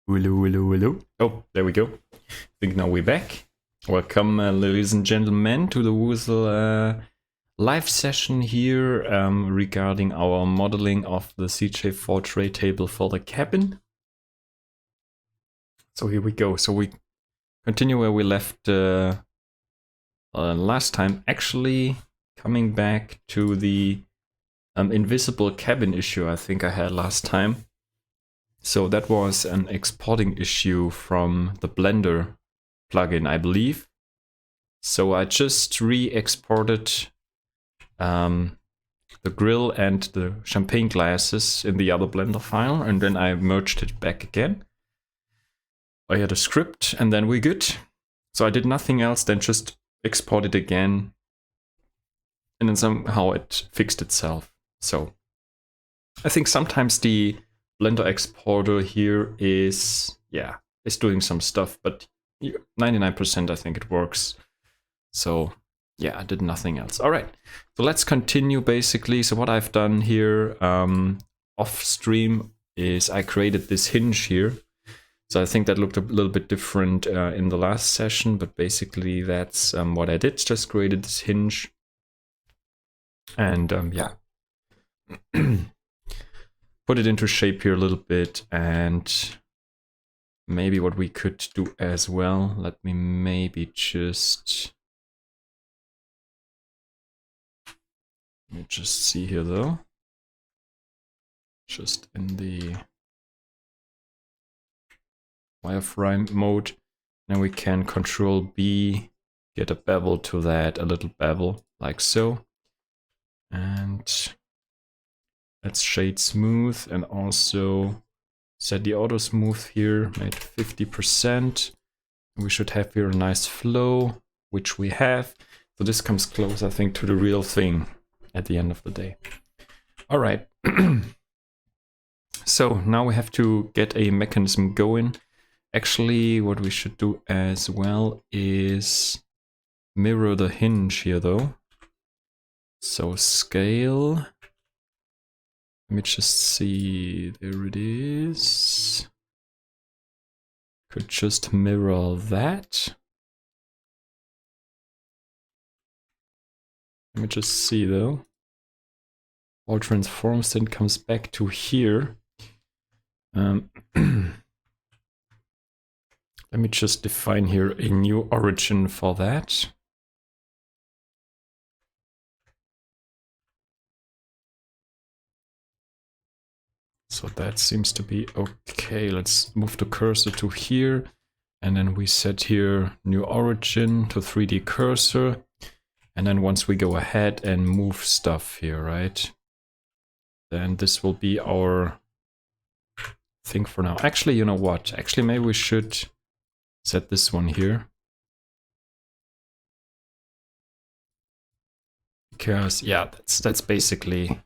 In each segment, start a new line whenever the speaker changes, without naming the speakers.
Hello, hello, hello. Oh, there we go. I think now we're back. Welcome, ladies and gentlemen, to the Woozle live session here regarding our modeling of the CJ4 tray table for the cabin. So here we go. So we continue where we left last time, actually coming back to the invisible cabin issue I think I had last time. So that was an exporting issue from the Blender plugin, I believe. So I just re-exported the grill and the champagne glasses in the other Blender file, and then I merged it back again. I had a script, and then we're good. So I did nothing else than just export it again, and then somehow it fixed itself. So I think sometimes the Blender exporter here is doing some stuff, but 99% I think it works. So yeah, I did nothing else. All right, so let's continue basically. So what I've done here off stream is I created this hinge here. So I think that looked a little bit different in the last session, but basically that's what I did. Just created this hinge, and put it into shape here a little bit. And maybe what we could do as well, let me maybe just see here though, just in the wireframe mode. Now we can Control B, get a bevel to that, a little bevel like so. And let's shade smooth and also set the auto smooth here, made 50%. We should have here a nice flow, which we have. So this comes close, I think, to the real thing at the end of the day. All right. So now we have to get a mechanism going. Actually, what we should do as well is mirror the hinge here though. So scale. Let me just see, there it is. Could just mirror that. Let me just see though. All transforms, then comes back to here. Let me just define here a new origin for that. So that seems to be okay. Let's move the cursor to here. And then we set here new origin to 3D cursor. And then once we go ahead and move stuff here, right? Then this will be our thing for now. Actually, you know what? Actually, maybe we should set this one here. Because, yeah, that's basically...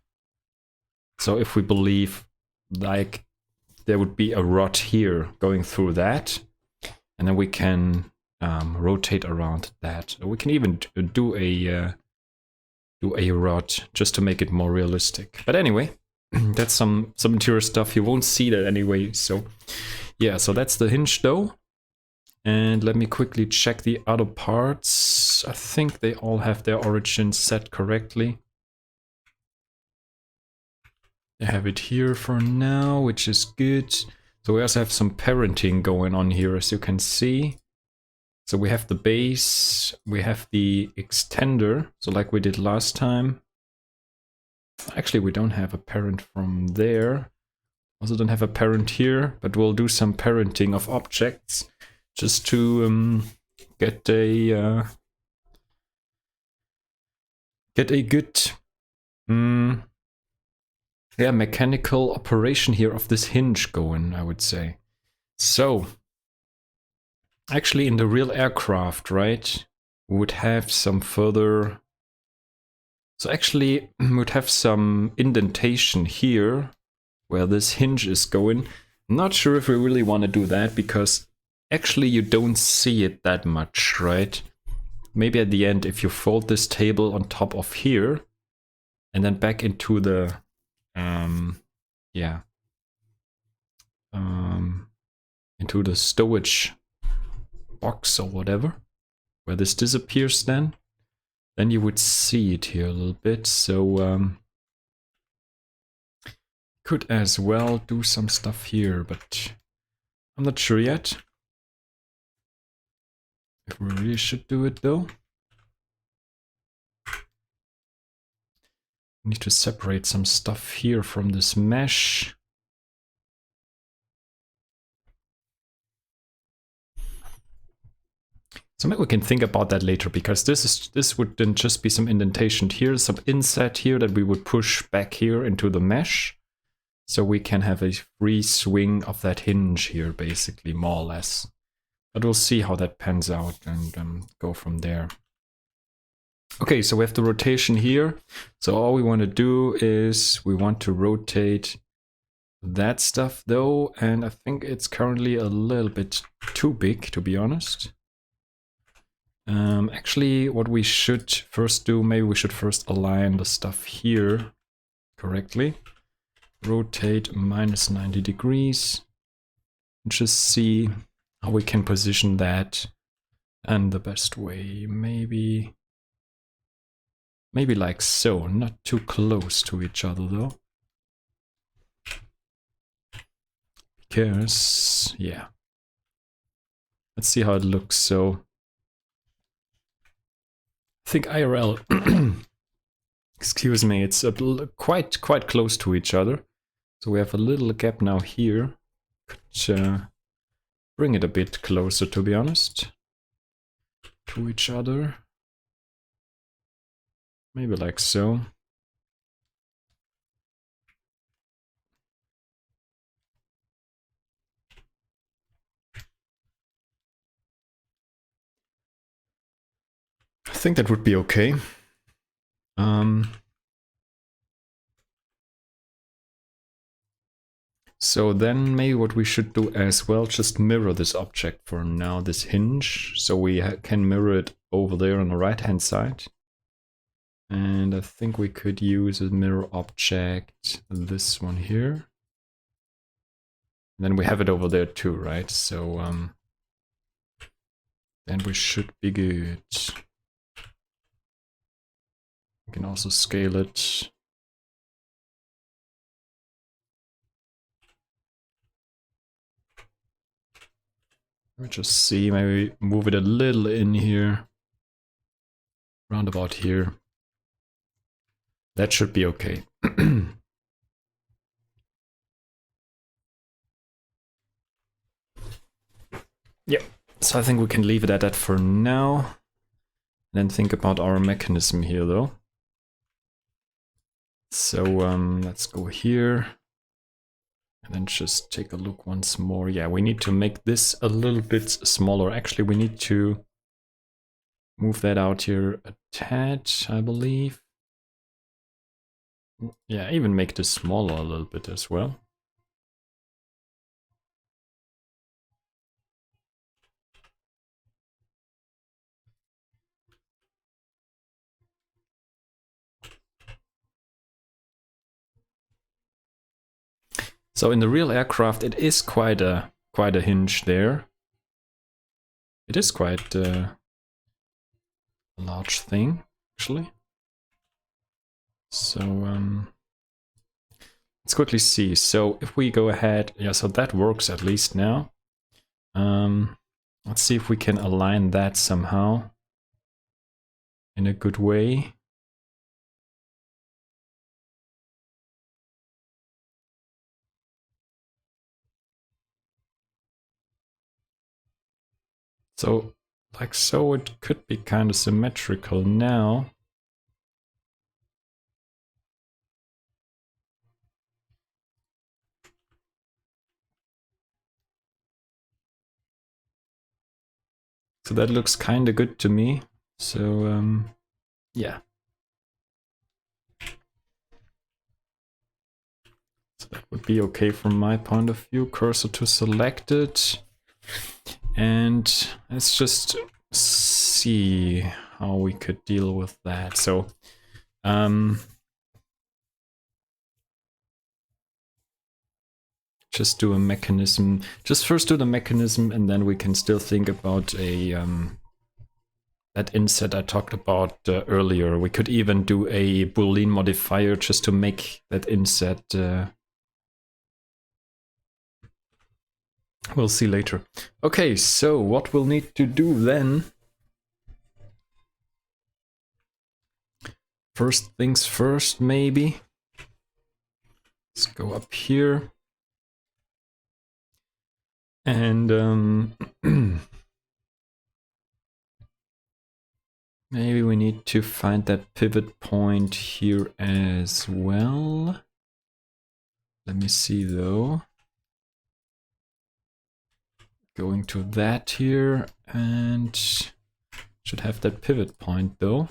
So if we believe, like, there would be a rod here going through that, and then we can rotate around that. We can even do a rod just to make it more realistic. But anyway, that's some interior stuff. You won't see that anyway. So yeah, so that's the hinge though. And let me quickly check the other parts. I think they all have their origins set correctly. I have it here for now, which is good. So we also have some parenting going on here, as you can see. So we have the base, we have the extender, so like we did last time. Actually, we don't have a parent from there. Also don't have a parent here, but we'll do some parenting of objects just to get a good mechanical operation here of this hinge going, I would say. So actually in the real aircraft, right, we would have some further... So actually we would have some indentation here where this hinge is going. I'm not sure if we really want to do that because actually you don't see it that much, right? Maybe at the end if you fold this table on top of here and then back into the into the stowage box or whatever, where this disappears then you would see it here a little bit. So could as well do some stuff here, but I'm not sure yet if we really should do it though. We need to separate some stuff here from this mesh. So maybe we can think about that later, because this would then just be some indentation here, some inset here that we would push back here into the mesh. So we can have a free swing of that hinge here, basically, more or less. But we'll see how that pans out and go from there. Okay, so we have the rotation here. So all we want to do is we want to rotate that stuff though, and I think it's currently a little bit too big, to be honest. Actually, what we should first do, maybe we should first align the stuff here correctly. Rotate minus 90 degrees. And just see how we can position that and the best way. Maybe like so, not too close to each other though. Because, yeah. Let's see how it looks. So I think IRL, excuse me, it's quite close to each other. So we have a little gap now here. Could bring it a bit closer, to be honest, to each other. Maybe like so. I think that would be okay. So then maybe what we should do as well, just mirror this object for now, this hinge. So we can mirror it over there on the right hand side. And I think we could use a mirror object, this one here. And then we have it over there too, right? So then we should be good. We can also scale it. Let me just see, maybe move it a little in here. Round about here. That should be okay. Yep, so I think we can leave it at that for now. And then think about our mechanism here though. So let's go here. And then just take a look once more. Yeah, we need to make this a little bit smaller. Actually, we need to move that out here a tad, I believe. Yeah, even make this smaller a little bit as well. So in the real aircraft, it is quite a hinge there. It is quite a large thing, actually. So let's quickly see. So if we go ahead, yeah, so that works at least now. Let's see if we can align that somehow in a good way. So, like so, it could be kind of symmetrical now. So that looks kind of good to me. So, yeah. So that would be okay from my point of view. Cursor to selected. And let's just see how we could deal with that. So, just do a mechanism. Just first do the mechanism, and then we can still think about a that inset I talked about earlier. We could even do a Boolean modifier just to make that inset. We'll see later. Okay, so what we'll need to do then. First things first, maybe. Let's go up here. And maybe we need to find that pivot point here as well. Let me see though. Going to that here, and should have that pivot point though.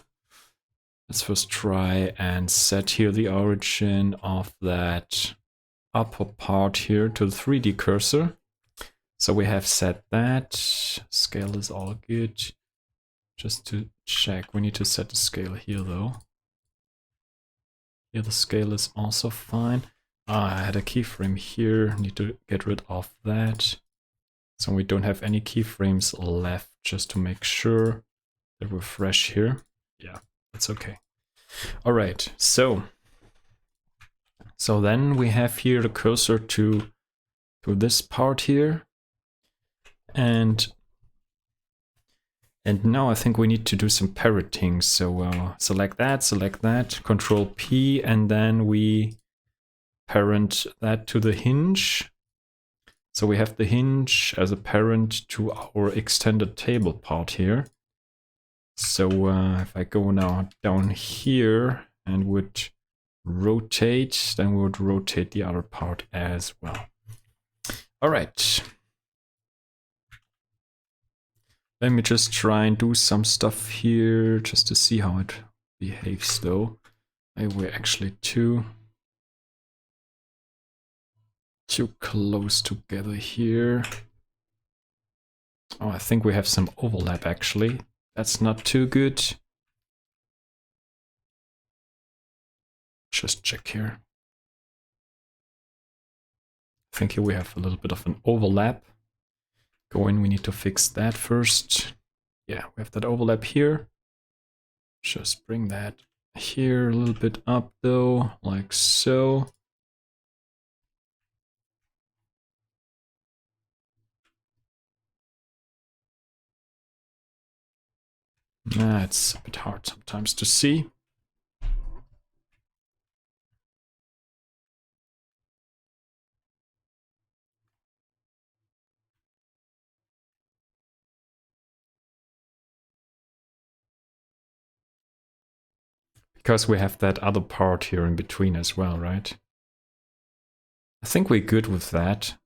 Let's first try and set here the origin of that upper part here to the 3D cursor. So we have set that. Scale is all good. Just to check, we need to set the scale here though. Here the scale is also fine. I had a keyframe here, need to get rid of that. So we don't have any keyframes left, just to make sure that we're fresh here. Yeah, that's okay. All right, so then we have here the cursor to this part here. And now I think we need to do some parroting. So select that, Control P, and then we parent that to the hinge. So we have the hinge as a parent to our extended table part here. So if I go now down here and would rotate, then we would rotate the other part as well. All right. Let me just try and do some stuff here just to see how it behaves though. Maybe we're actually too close together here. Oh, I think we have some overlap actually. That's not too good. Just check here. I think here we have a little bit of an overlap. Go in, we need to fix that first. Yeah, we have that overlap here. Just bring that here a little bit up though, like so. It's a bit hard sometimes to see. Because we have that other part here in between as well, right? I think we're good with that.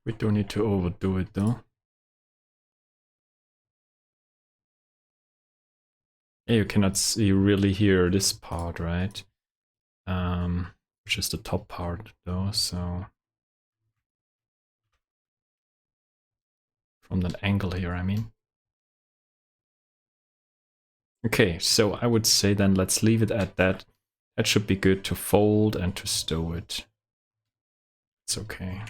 We don't need to overdo it though. You cannot see really here this part, right? Which is the top part though, so from that angle here, I mean. Okay, so I would say then let's leave it at that. That should be good to fold and to stow it. It's okay.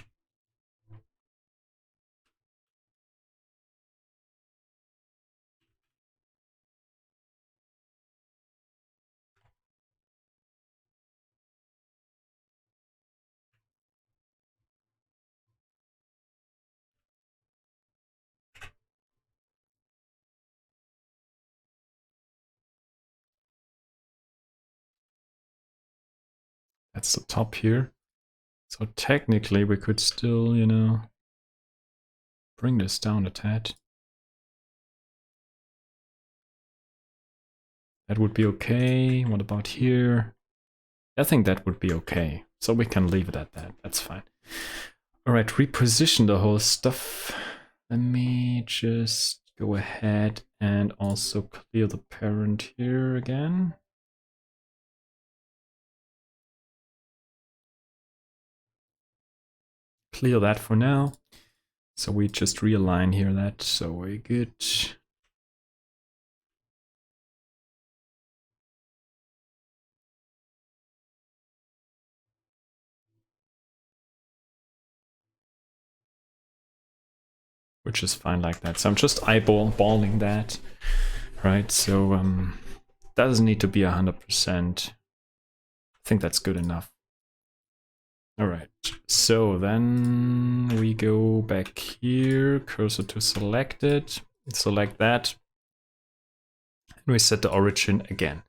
That's the top here. So technically we could still, you know, bring this down a tad. That would be okay. What about here? I think that would be okay. So we can leave it at that. That's fine. All right, reposition the whole stuff. Let me just go ahead and also clear the parent here again. Clear that for now. So we just realign here that, so we're good. which is fine like that. So I'm just eyeballing that, right? So doesn't need to be 100%. I think that's good enough. All right, so then we go back here, cursor to selected, select that, and we set the origin again.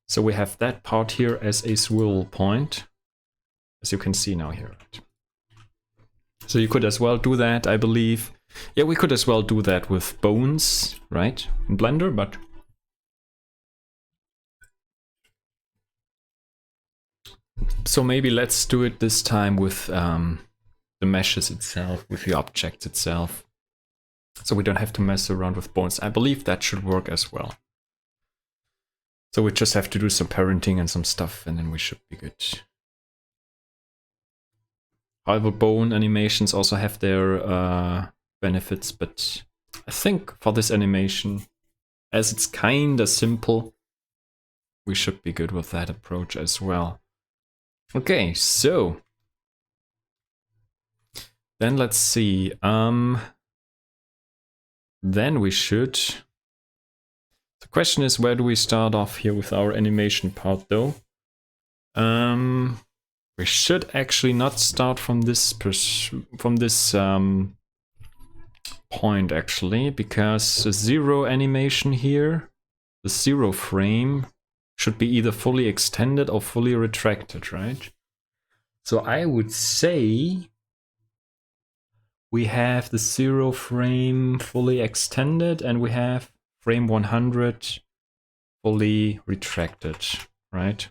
So we have that part here as a swivel point, as you can see now here. So you could as well do that, I believe. Yeah, we could as well do that with bones, right, in Blender, but so maybe let's do it this time with the meshes itself, with the object itself. So we don't have to mess around with bones. I believe that should work as well. So we just have to do some parenting and some stuff, and then we should be good. However, bone animations also have their benefits, but I think for this animation, as it's kinda simple, we should be good with that approach as well. Okay, so then let's see. Then we should. The question is, where do we start off here with our animation part, though? We should actually not start from this point actually, because the zero animation here, the zero frame, should be either fully extended or fully retracted, right? So I would say we have the 0 frame fully extended and we have frame 100 fully retracted, right?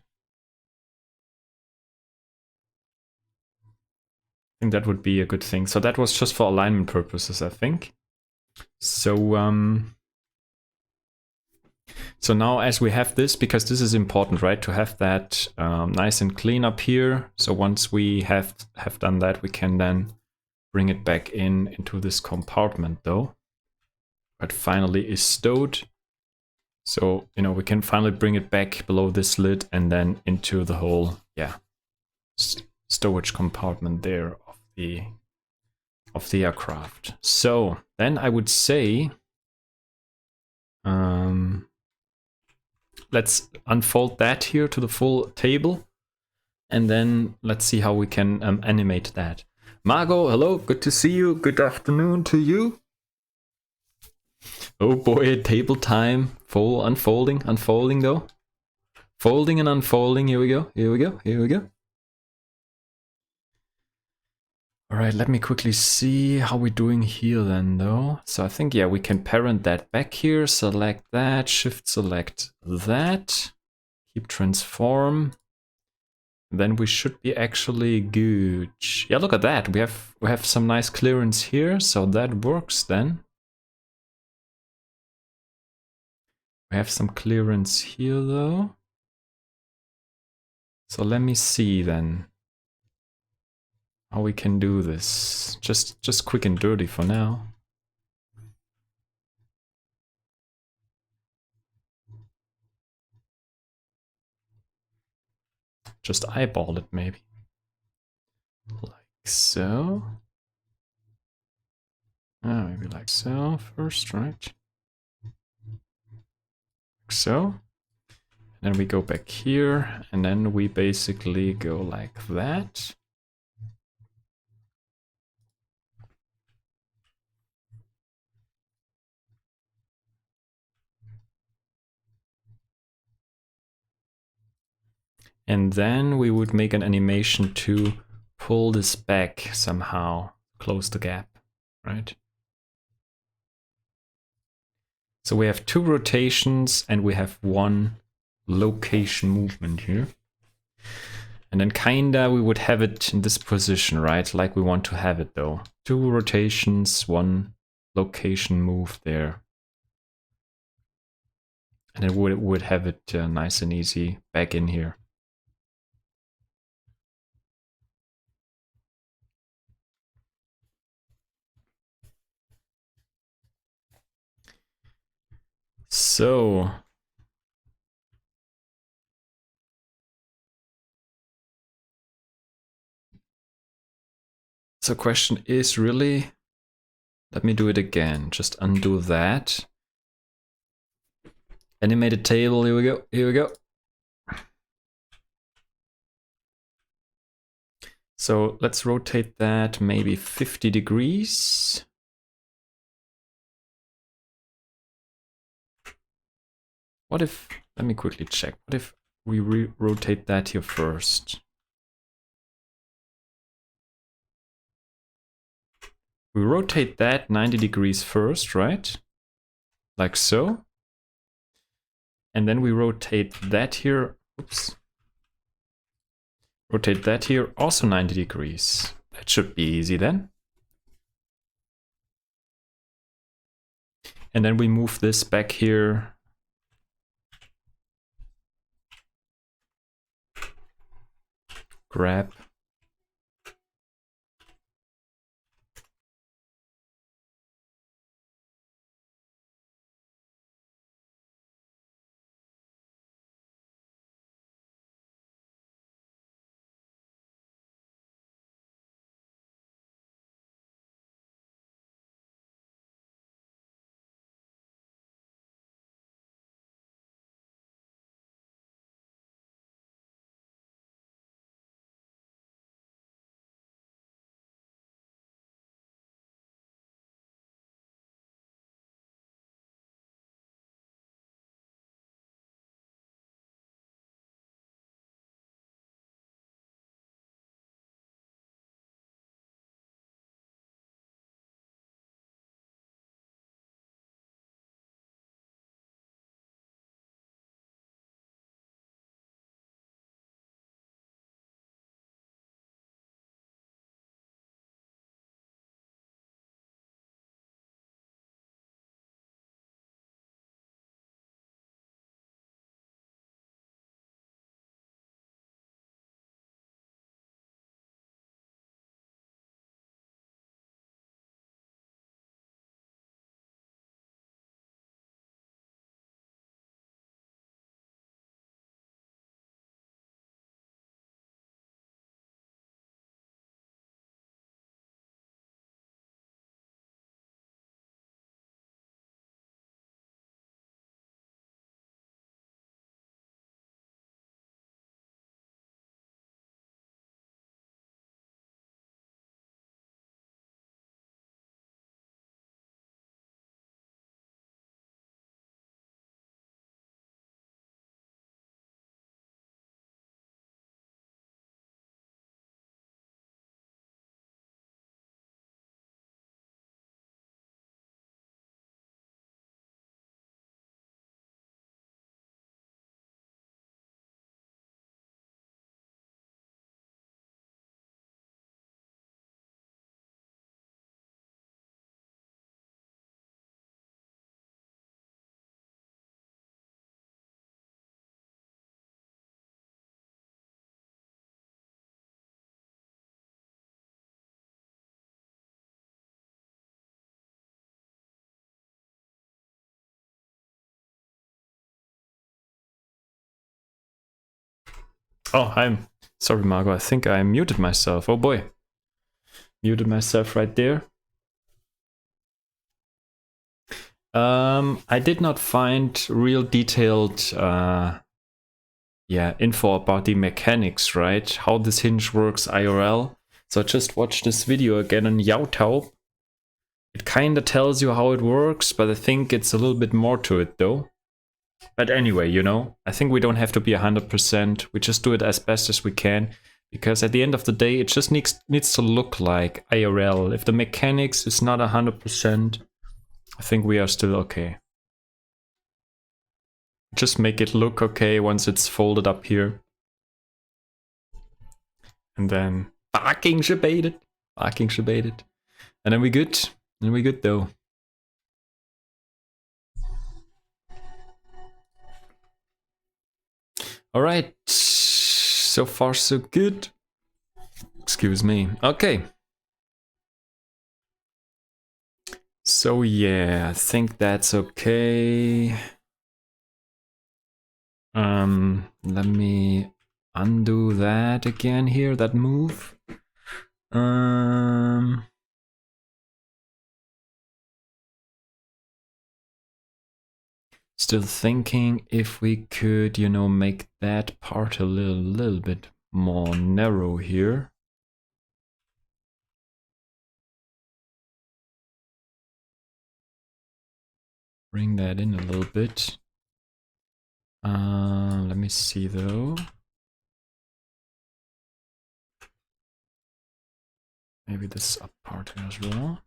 I think that would be a good thing. So that was just for alignment purposes, I think. So so now as we have this, because this is important, right, to have that nice and clean up here. So once we have done that, we can then bring it back into this compartment though. But finally is stowed. So, you know, we can finally bring it back below this lid and then into the whole, yeah, storage compartment there of the aircraft. So then I would say, let's unfold that here to the full table. And then let's see how we can animate that. Margot, hello, good to see you. Good afternoon to you. Oh boy, table time. Full unfolding though. Folding and unfolding. Here we go. All right, let me quickly see how we're doing here then though. So I think, yeah, we can parent that back here. Select that, shift select that. Keep transform. Then we should be actually good. Yeah, look at that. We have some nice clearance here, so that works then. We have some clearance here though. So let me see then how we can do this. Just quick and dirty for now. Just eyeball it maybe. Like so. Maybe like so first, right? Like so. And then we go back here, and then we basically go like that. And then we would make an animation to pull this back somehow, close the gap, right? So we have 2 rotations and we have 1 location movement here. And then kinda we would have it in this position, right? Like we want to have it though. 2 rotations, 1 location move there. And then we would have it nice and easy back in here. So question is really, Let me do it again. Just undo that. Animated table, here we go, here we go. So let's rotate that maybe 50 degrees. What if, let me quickly check. What if we rotate that here first? We rotate that 90 degrees first, right? Like so. And then we rotate that here. Oops. Rotate that here also 90 degrees. That should be easy then. And then we move this back here. Grab. Oh, I'm sorry, Margot. I think I muted myself. Oh boy. Muted myself right there. I did not find real detailed info about the mechanics, right? How this hinge works IRL. So I just watched this video again on YouTube. It kind of tells you how it works, but I think it's a little bit more to it though. But anyway, you know, I think we don't have to be 100%. We just do it as best as we can. Because at the end of the day, it just needs to look like IRL. If the mechanics is not 100%, I think we are still okay. Just make it look okay once it's folded up here. And then fucking shabated. Fucking shabated. And then we good. And we good though. Alright. So far so good. Excuse me. Okay. So yeah, I think that's okay. Let me undo that again here, that move. Still thinking if we could, you know, make that part a little bit more narrow here. Bring that in a little bit. Let me see though. Maybe this up part here as well.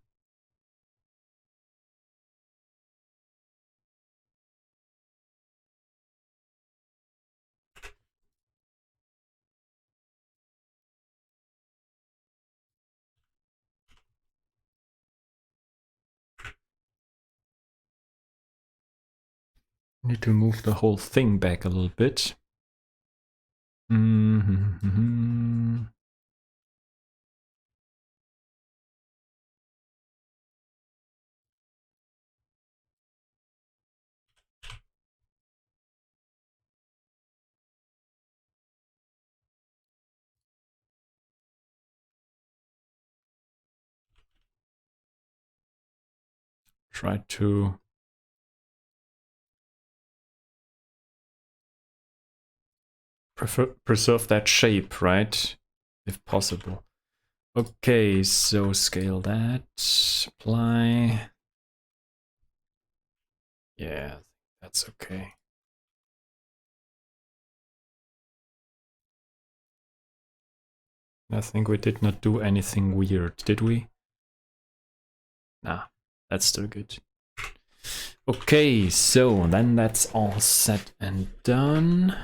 Need to move the whole thing back a little bit. Try to preserve that shape, right? If possible. Okay, so scale that, apply. Yeah, that's okay. I think we did not do anything weird, did we? Nah, that's still good. Okay, so then that's all set and done.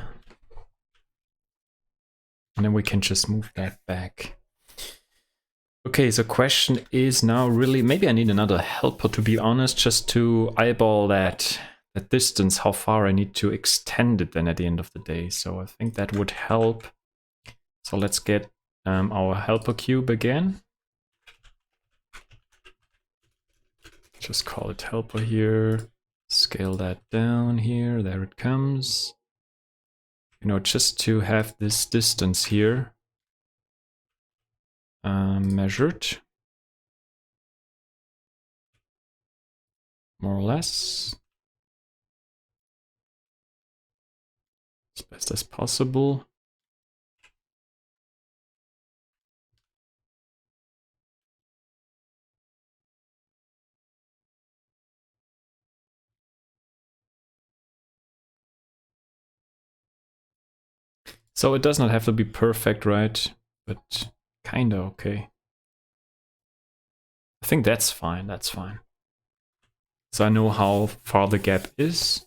And then we can just move that back. Okay, so question is now really, maybe I need another helper to be honest, just to eyeball that distance, how far I need to extend it then at the end of the day. So I think that would help. So let's get our helper cube again. Just call it helper here. Scale that down here. There it comes. You know, just to have this distance here measured. More or less. As best as possible. So it does not have to be perfect, right? But kinda okay. I think that's fine, that's fine. So I know how far the gap is.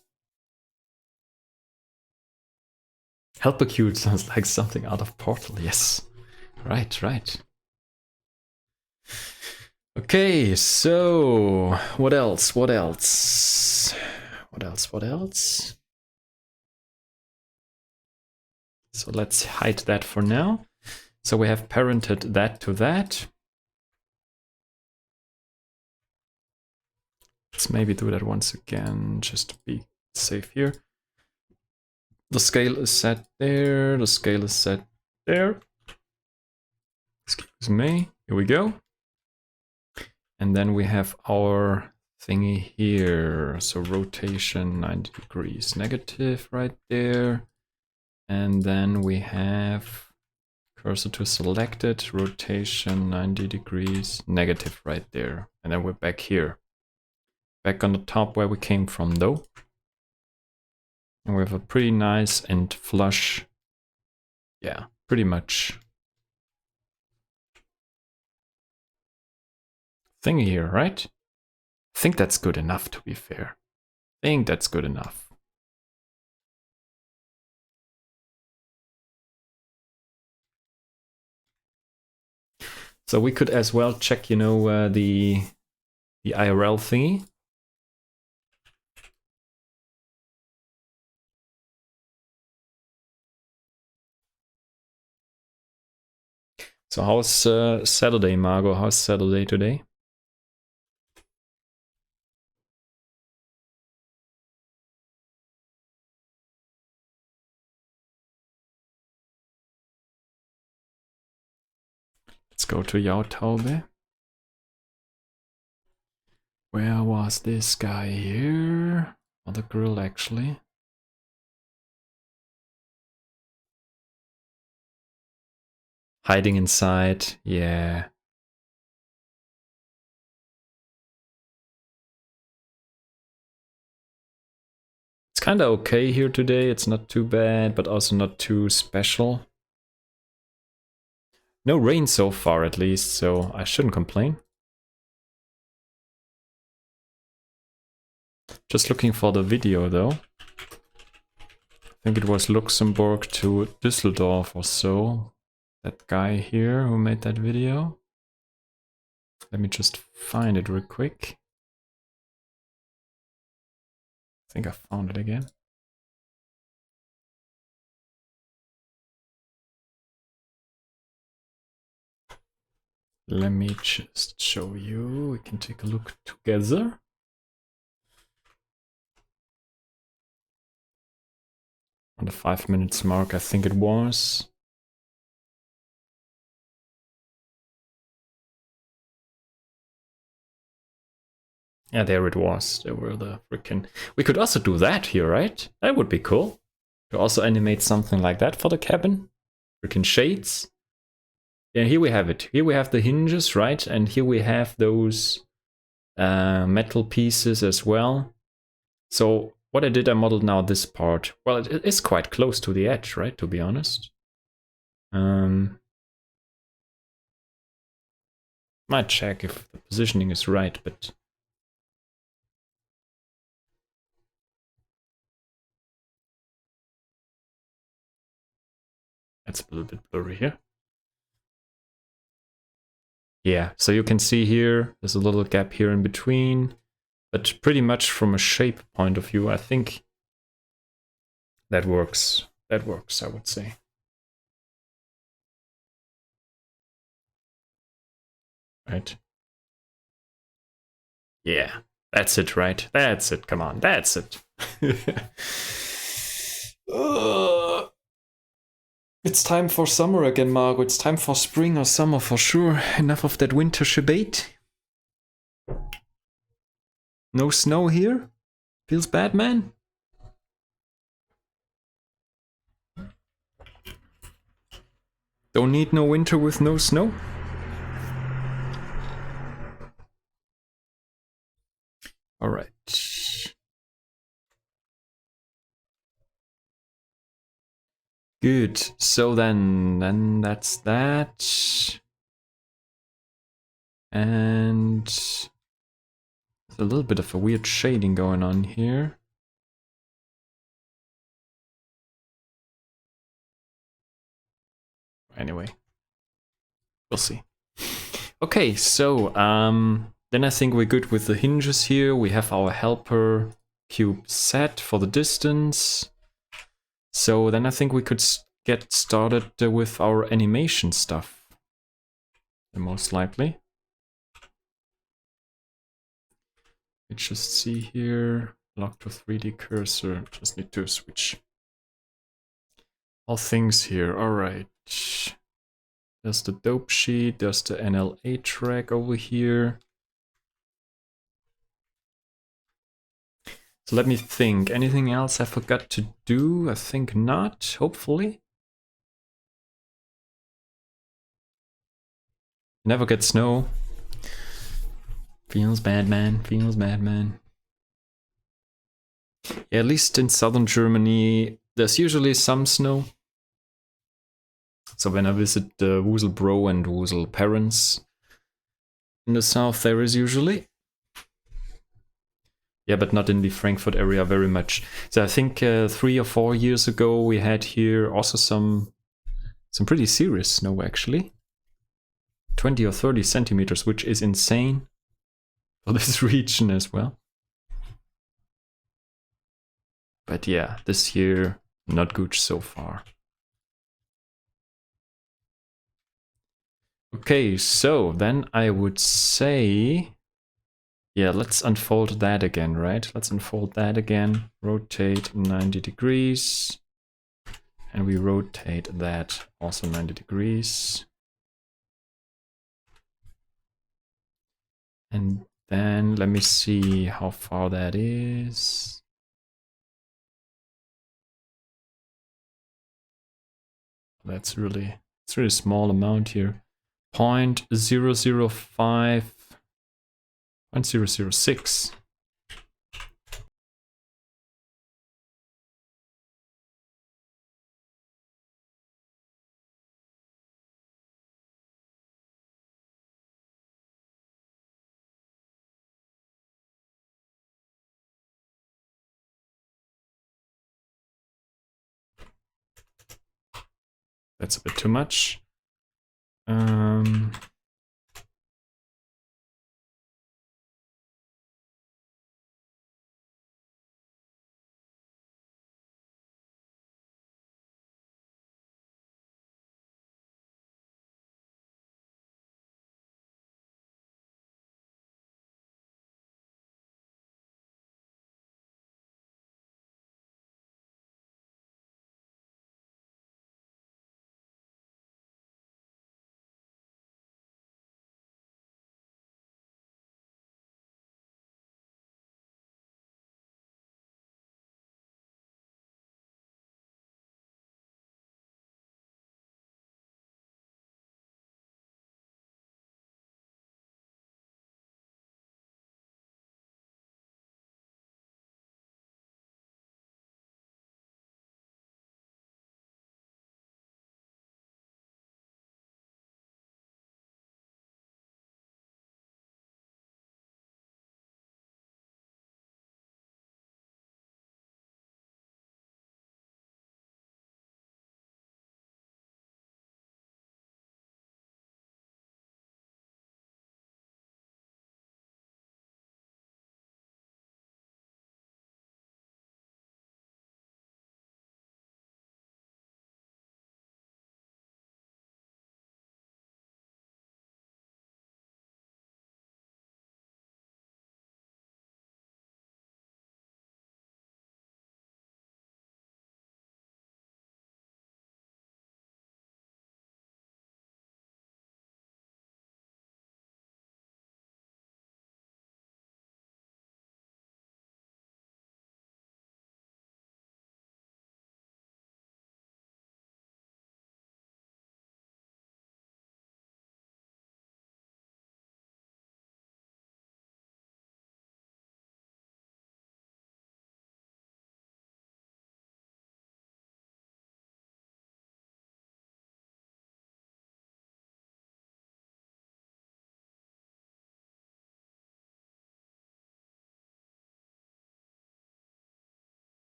Helper cube sounds like something out of Portal, yes. Right, right. Okay, so what else? What else? What else? What else? So let's hide that for now. So we have parented that to that. Let's maybe do that once again, just to be safe here. The scale is set there, the scale is set there. Excuse me, here we go. And then we have our thingy here. So rotation 90 degrees negative right there. And then we have cursor to selected, rotation 90 degrees negative right there. And then we're back here. Back on the top where we came from though. And we have a pretty nice and flush, yeah, pretty much thingy here, right? I think that's good enough to be fair. I think that's good enough. So we could as well check, you know, the IRL thingy. So how's Saturday, Margot? How's Saturday today? Let's go to Yautaube. Where was this guy here? or the grill actually. Hiding inside, yeah. It's kind of okay here today. It's not too bad, but also not too special. No rain so far at least, so I shouldn't complain. Just looking for the video though. I think it was Luxembourg to Düsseldorf or so. That guy here who made that video. Let me just find it real quick. I think I found it again. Let me just show you. We can take a look together. On the 5 minutes mark, I think it was. Yeah, there it was. There were the freaking... We could also do that here, right? That would be cool. To also animate something like that for the cabin. Freaking shades. Yeah, here we have it. Here we have the hinges, right? And here we have those metal pieces as well. So what I did, I modeled now this part. Well, it is quite close to the edge, right? To be honest. Might check if the positioning is right, but... That's a little bit blurry here. Yeah, so you can see here, there's a little gap here in between, but pretty much from a shape point of view, I think that works. That works, I would say. Right? Yeah, that's it, right? That's it, come on, that's it. It's time for summer again, Margot. It's time for spring or summer for sure. Enough of that winter shebate. No snow here? Feels bad, man? Don't need no winter with no snow? Alright. Good. So then that's that. And there's a little bit of a weird shading going on here. Anyway, we'll see. Okay, so then I think we're good with the hinges here. We have our helper cube set for the distance. So then I think we could get started with our animation stuff. Most likely. Let's just see here. Lock to 3D cursor. Just need to switch all things here. Alright. There's the dope sheet. There's the NLA track over here. So let me think. Anything else I forgot to do? I think not, hopefully. Never get snow. Feels bad, man. Feels bad, man. Yeah, at least in southern Germany, there's usually some snow. So when I visit the Wusel Bro and Wusel parents in the south, there is usually. Yeah, but not in the Frankfurt area very much. So I think 3 or 4 years ago we had here also some pretty serious snow actually. 20 or 30 centimeters, which is insane for this region as well. But yeah, this year not good so far. Okay, so then I would say, yeah, let's unfold that again, right? Let's unfold that again, rotate 90 degrees, and we rotate that also 90 degrees. And then let me see how far that is. That's really, it's really small amount here. 0.005, 0.006. That's a bit too much.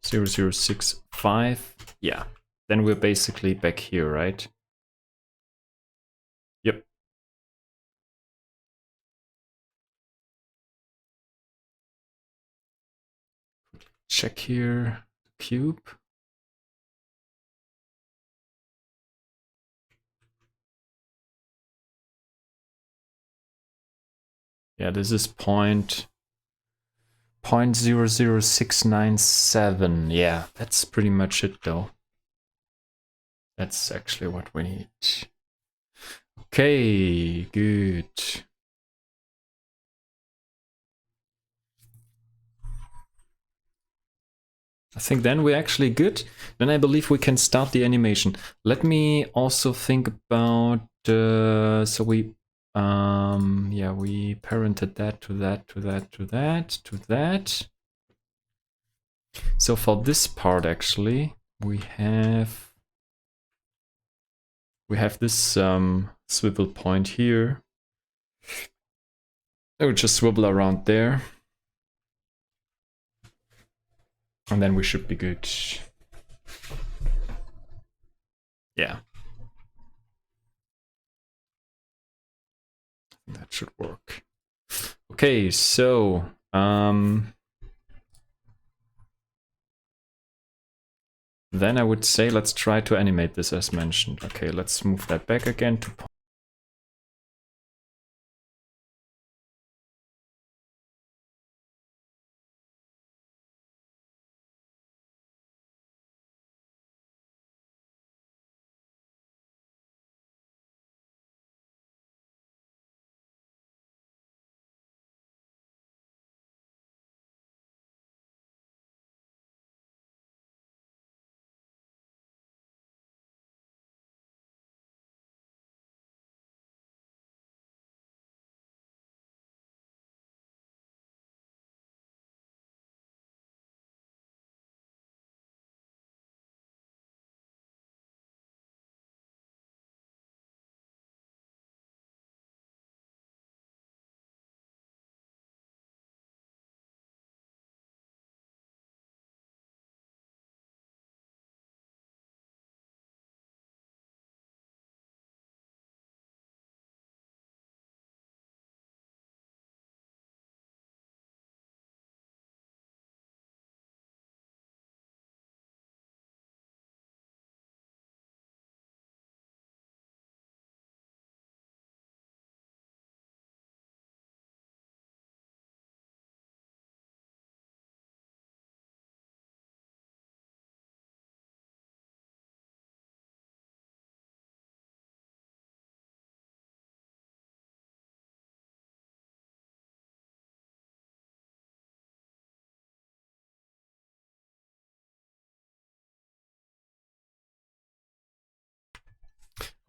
0065. Yeah. Then we're basically back here, right? Yep. Check here. Cube. Yeah, this is point 0.00697. Yeah, that's pretty much it though. That's actually what we need. Okay, good. I think then we're actually good. Then I believe we can start the animation. Let me also think about, so we, yeah, we parented that to that, to that, to that, to that. So for this part, actually, we have this swivel point here. I would just swivel around there. And then we should be good. Yeah. That should work. Okay, so then I would say let's try to animate this as mentioned. Okay, let's move that back again to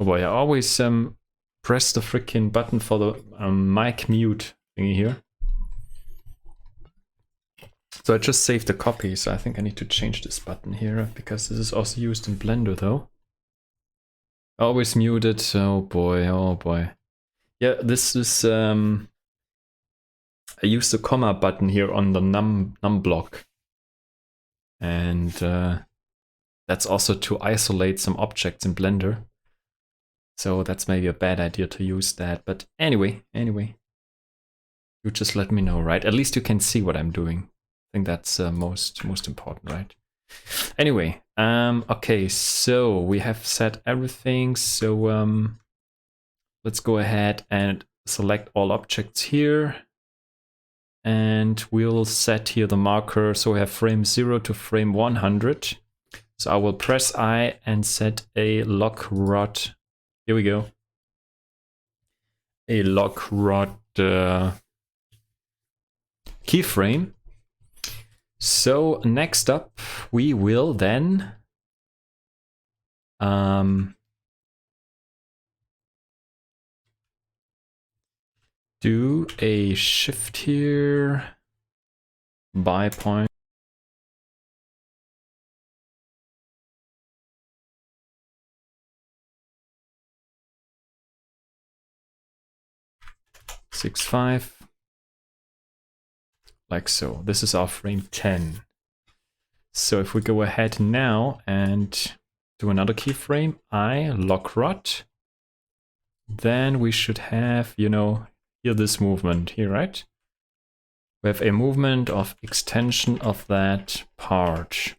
Oh boy, I always press the freaking button for the mic mute thingy here. So I just saved the copy, so I think I need to change this button here, because this is also used in Blender though. Always muted, oh boy, oh boy. Yeah, this is, I use the comma button here on the num block. And that's also to isolate some objects in Blender. So that's maybe a bad idea to use that, but anyway. You just let me know, right? At least you can see what I'm doing. I think that's most important, right? Anyway, okay, so we have set everything. So let's go ahead and select all objects here. And we'll set here the marker. So we have frame 0 to frame 100. So I will press I and set a lock rod. Here we go. A lock rod keyframe. So next up, we will then do a shift here, by point. Six, 5. Like so. This is our frame 10. So if we go ahead now and do another keyframe, I lock rod, then we should have, you know, here this movement here, right? We have a movement of extension of that part.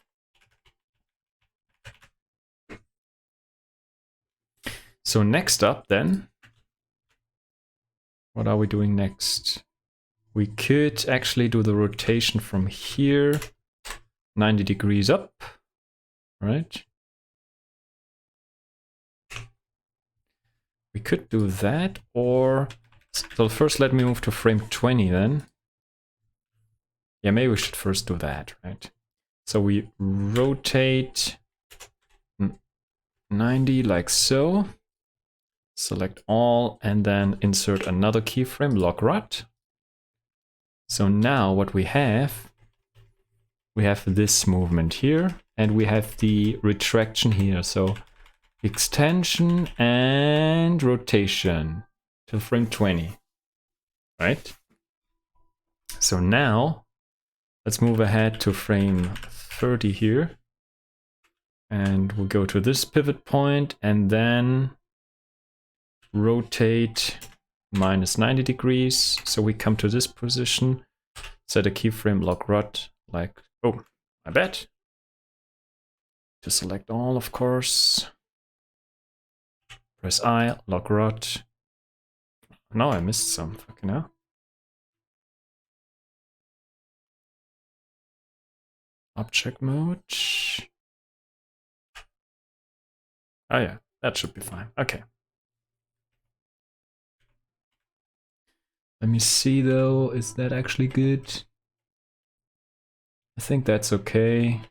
So next up then, what are we doing next? We could actually do the rotation from here, 90 degrees up, right? We could do that, or... So first let me move to frame 20 then. Yeah, maybe we should first do that, right? So we rotate 90 like so. Select all and then insert another keyframe, lock rod. So now what we have this movement here, and we have the retraction here. So extension and rotation till frame 20, right? So now let's move ahead to frame 30 here. And we'll go to this pivot point and then rotate minus 90 degrees. So we come to this position, set a keyframe, lock rod, like, oh, my bad. To select all, of course. Press I, lock rod. No, I missed some, fucking hell. Object mode. Oh yeah, that should be fine. Okay. Let me see though, is that actually good? I think that's okay.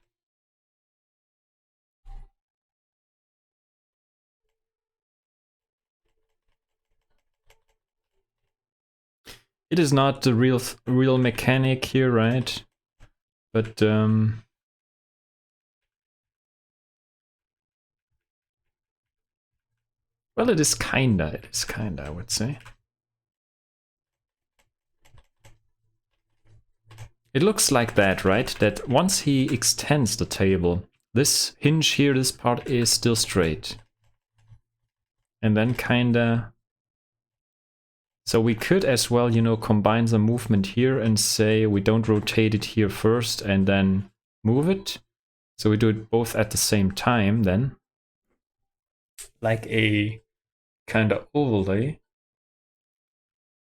It is not the real mechanic here, right? But well, it is kinda, I would say. It looks like that, right? That once he extends the table, this hinge here, this part is still straight. And then kinda... So we could as well, you know, combine the movement here and say we don't rotate it here first and then move it. So we do it both at the same time then. Like a kinda overlay.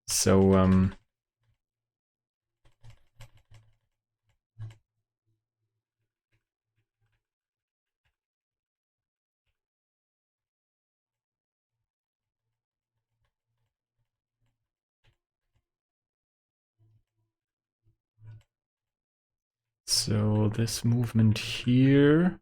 So so this movement here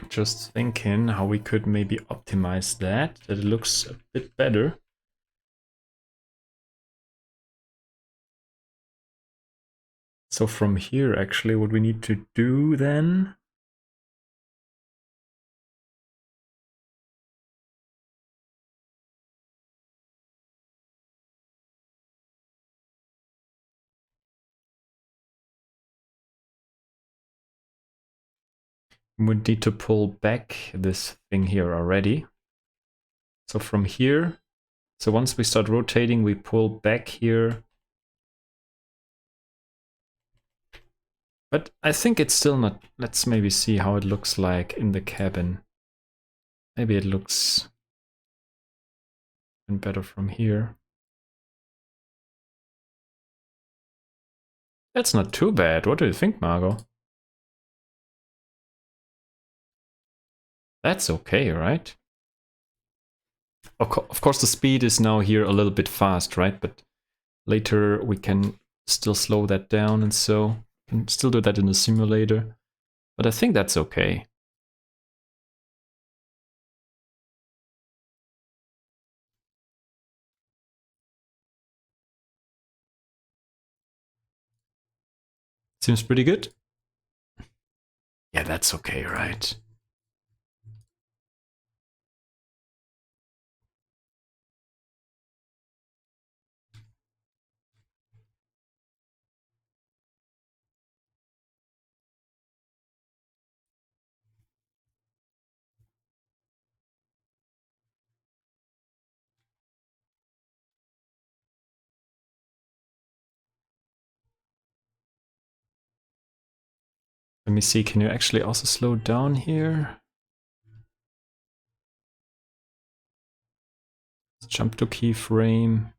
Just thinking how we could maybe optimize that it looks a bit better. So from here, actually, what we need to do then... we need to pull back this thing here already. So from here, so once we start rotating, we pull back here. But I think it's still not... Let's maybe see how it looks like in the cabin. Maybe it looks better from here. That's not too bad. What do you think, Margot? That's okay, right? Of course, the speed is now here a little bit fast, right? But later we can still slow that down, and so can still do that in the simulator. But I think that's okay. Seems pretty good. Yeah, that's okay, right? Let me see, can you actually also slow down here? Let's jump to keyframe.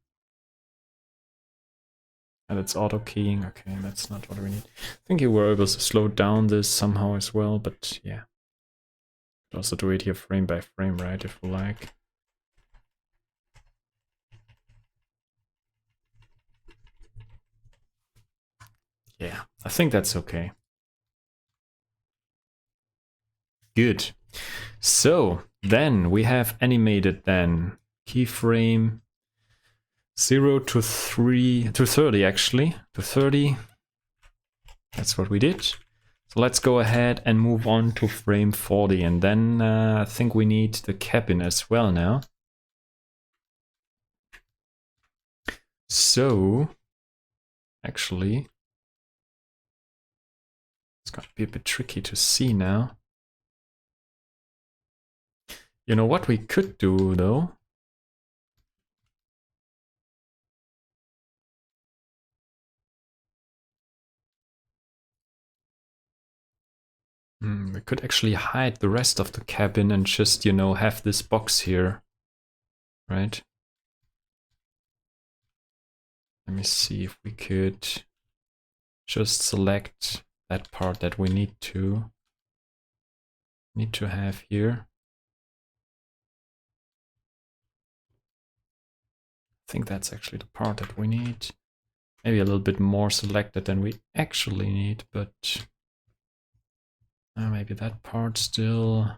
And it's auto keying. Okay, that's not what we need. I think you were able to slow down this somehow as well, but yeah. Could also do it here frame by frame, right, if we like. Yeah, I think that's okay. Good. So then we have animated then keyframe 0 to 30 actually, to 30. That's what we did. So let's go ahead and move on to frame 40, and then I think we need the cabin as well now. So actually, it's gonna be a bit tricky to see now. You know what we could do though? We could actually hide the rest of the cabin and just, you know, have this box here, right? Let me see if we could just select that part that we need to have here. I think that's actually the part that we need. Maybe a little bit more selected than we actually need, but maybe that part still.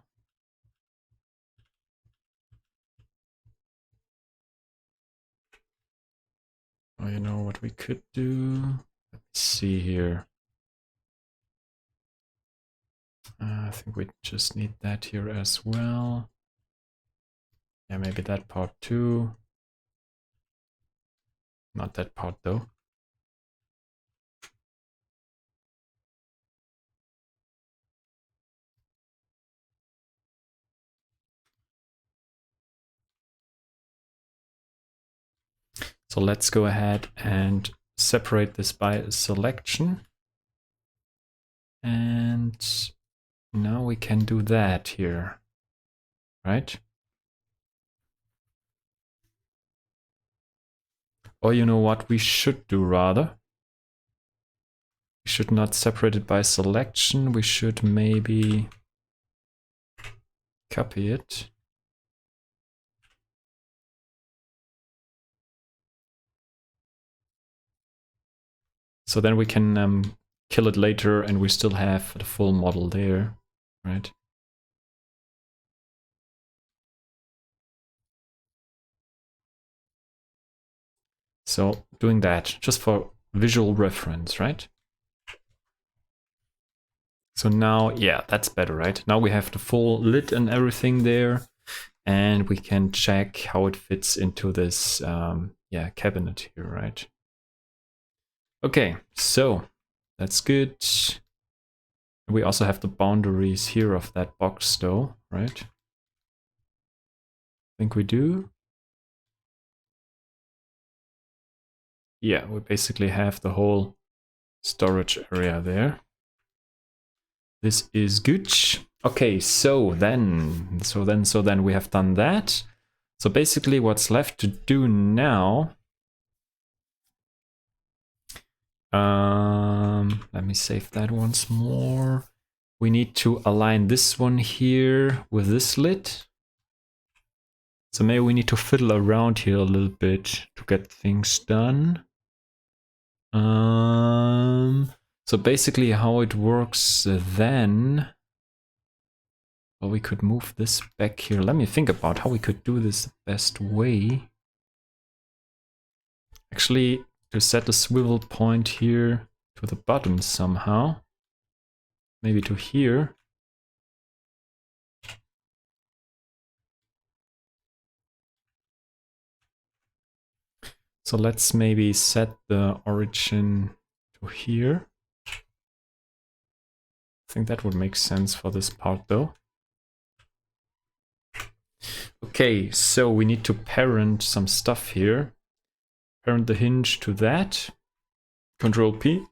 Oh, you know what we could do? Let's see here. I think we just need that here as well. Yeah, maybe that part too. Not that part though. So let's go ahead and separate this by a selection. And now we can do that here, right? Or you know what we should do rather? We should not separate it by selection. We should maybe copy it. So then we can kill it later and we still have the full model there, right? So doing that just for visual reference, right? So now, yeah, that's better, right? Now we have the full lid and everything there, and we can check how it fits into this yeah, cabinet here, right? Okay, so that's good. We also have the boundaries here of that box though, right? I think we do. Yeah, we basically have the whole storage area there. This is good. Okay, so then we have done that. So basically what's left to do now, let me save that once more. We need to align this one here with this lid. So maybe we need to fiddle around here a little bit to get things done. So basically how it works then, well, we could move this back here. Let me think about how we could do this the best way. Actually, to set a swivel point here to the bottom somehow. Maybe to here. So let's maybe set the origin to here. I think that would make sense for this part though. Okay, so we need to parent some stuff here. Parent the hinge to that. Control P.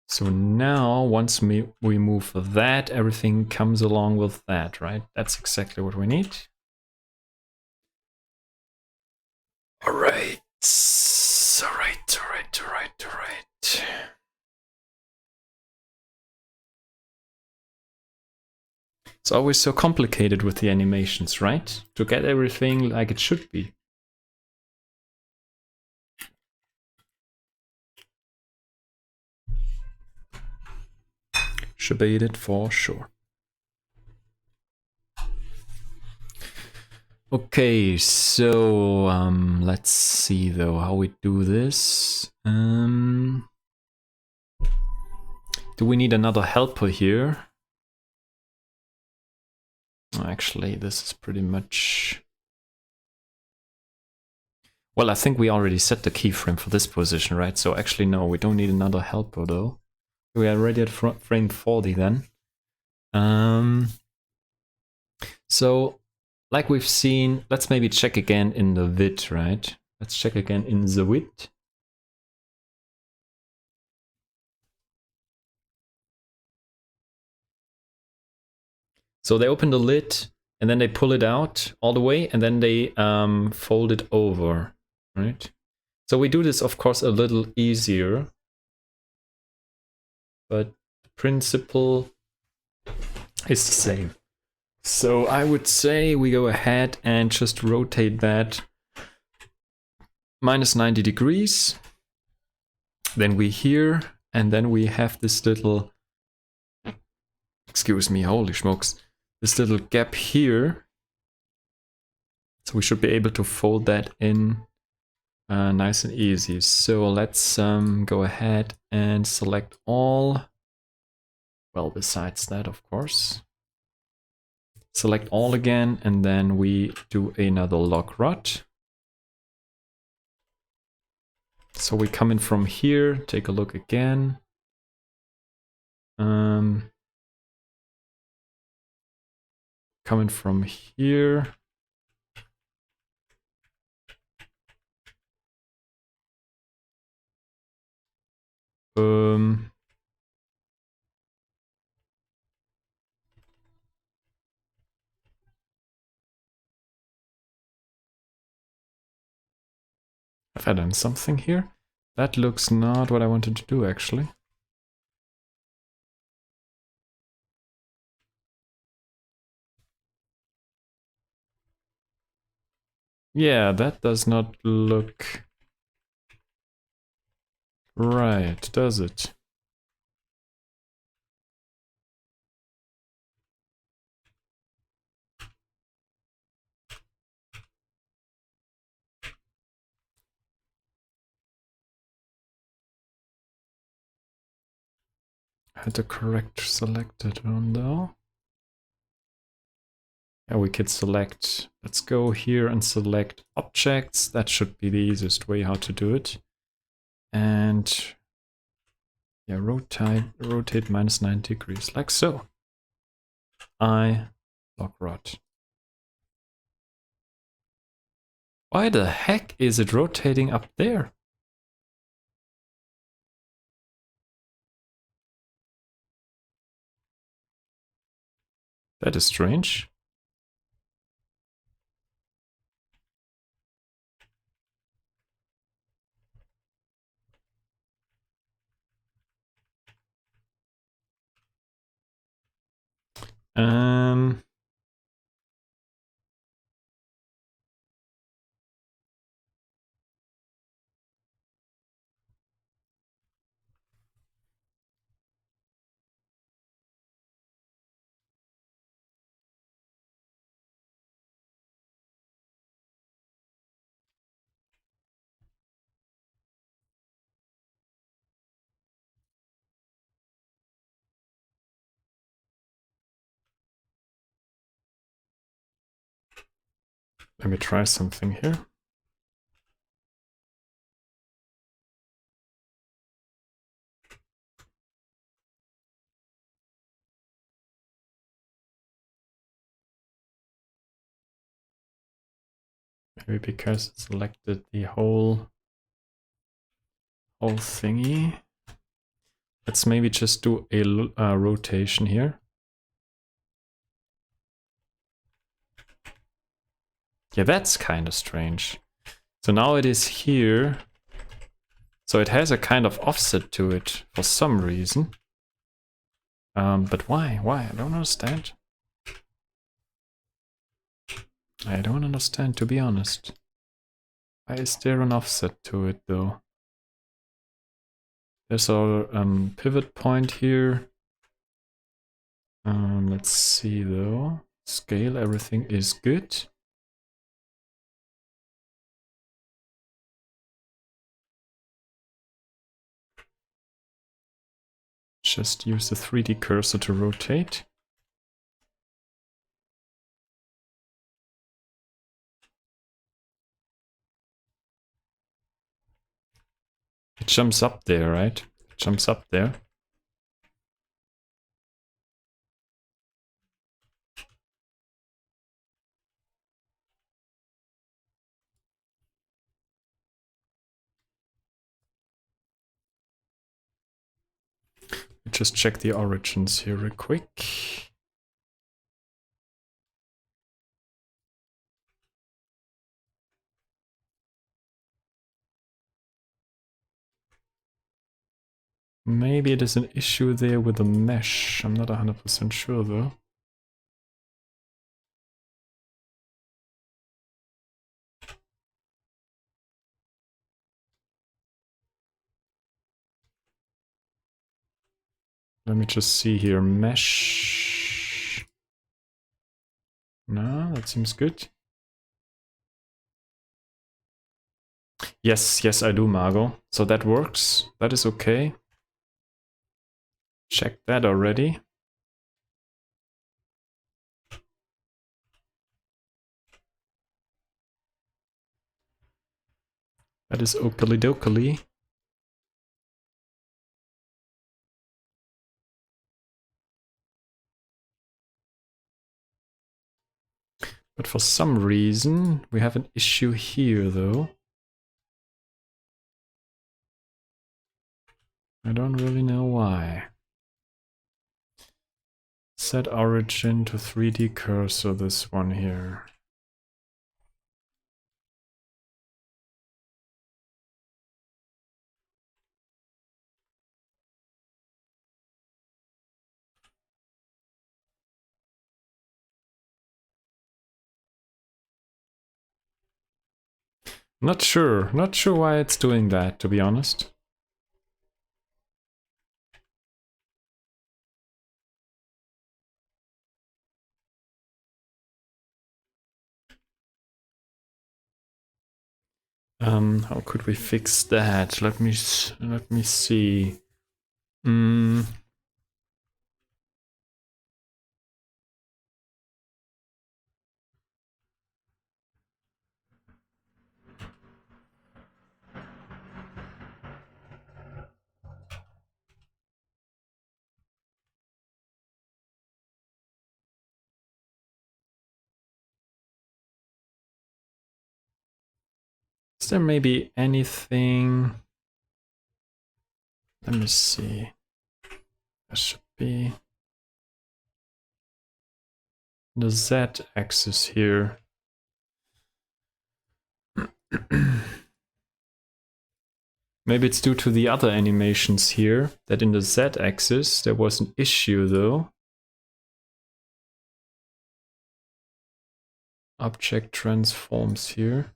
So now, once we move that, everything comes along with that, right? That's exactly what we need. All right. All right. It's always so complicated with the animations, right? To get everything like it should be. Shabated for sure. Okay, so let's see though how we do this. Do we need another helper here? Actually, this is pretty much... Well, I think we already set the keyframe for this position, right? So actually, no, we don't need another helper though. We are already at frame 40 then. So, like we've seen, let's maybe check again in the width, right? Let's check again in the width. So they open the lid and then they pull it out all the way and then they fold it over, right? So we do this, of course, a little easier, but the principle is the same. So I would say we go ahead and just rotate that minus 90 degrees. Then we here, and then we have this little, excuse me, holy smokes, this little gap here. So we should be able to fold that in nice and easy. So let's go ahead and select all. Well, besides that, of course. Select all again, and then we do another lock rod. So we come in from here, take a look again. Coming from here. Have I done something here? That looks not what I wanted to do, actually. Yeah, that does not look right, does it? Had the correct selected one though. Yeah, we could select, let's go here and select objects. That should be the easiest way how to do it. And yeah, rotate -90 degrees, like so. Lock rod. Why the heck is it rotating up there? That is strange. Um, Let me try something here. Maybe because it selected the whole thingy. Let's maybe just do a rotation here. Yeah, that's kind of strange. So now it is here. So it has a kind of offset to it for some reason. But why? Why? I don't understand. I don't understand, to be honest. Why is there an offset to it, though? There's our pivot point here. Let's see, though. Scale, everything is good. Just use the 3D cursor to rotate. It jumps up there, right? It jumps up there. Just check the origins here real quick. Maybe it is an issue there with the mesh. I'm not 100% sure though. Let me just see here. Mesh. No, that seems good. Yes, yes, I do, Margot. So that works. That is okay. Check that already. That is okily dokily. But for some reason, we have an issue here, though. I don't really know why. Set origin to 3D cursor, this one here. Not sure why it's doing that, to be honest. How could we fix that? Let me see. there maybe anything? Let me see. There should be the Z-axis here. Maybe it's due to the other animations here, that in the Z-axis there was an issue though. Object transforms here.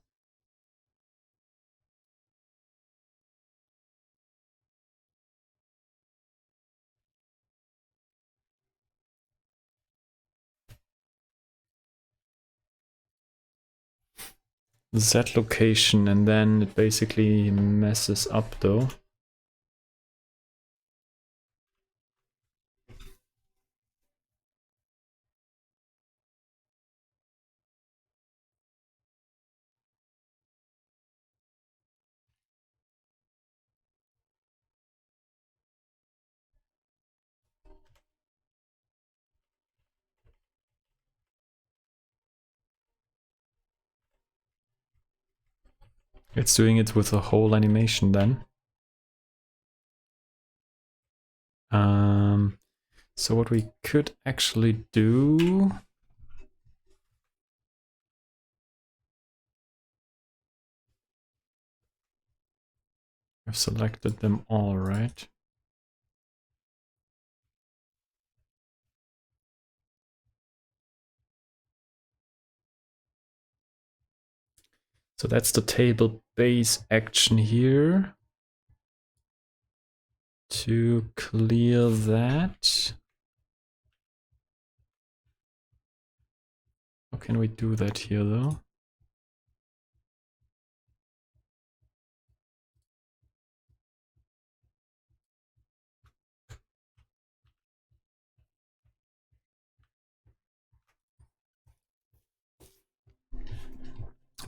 The Z location, and then it basically messes up though. It's doing it with the whole animation then. So what we could actually do... I've selected them all, right? So that's the table base action here. To clear that. How can we do that here though?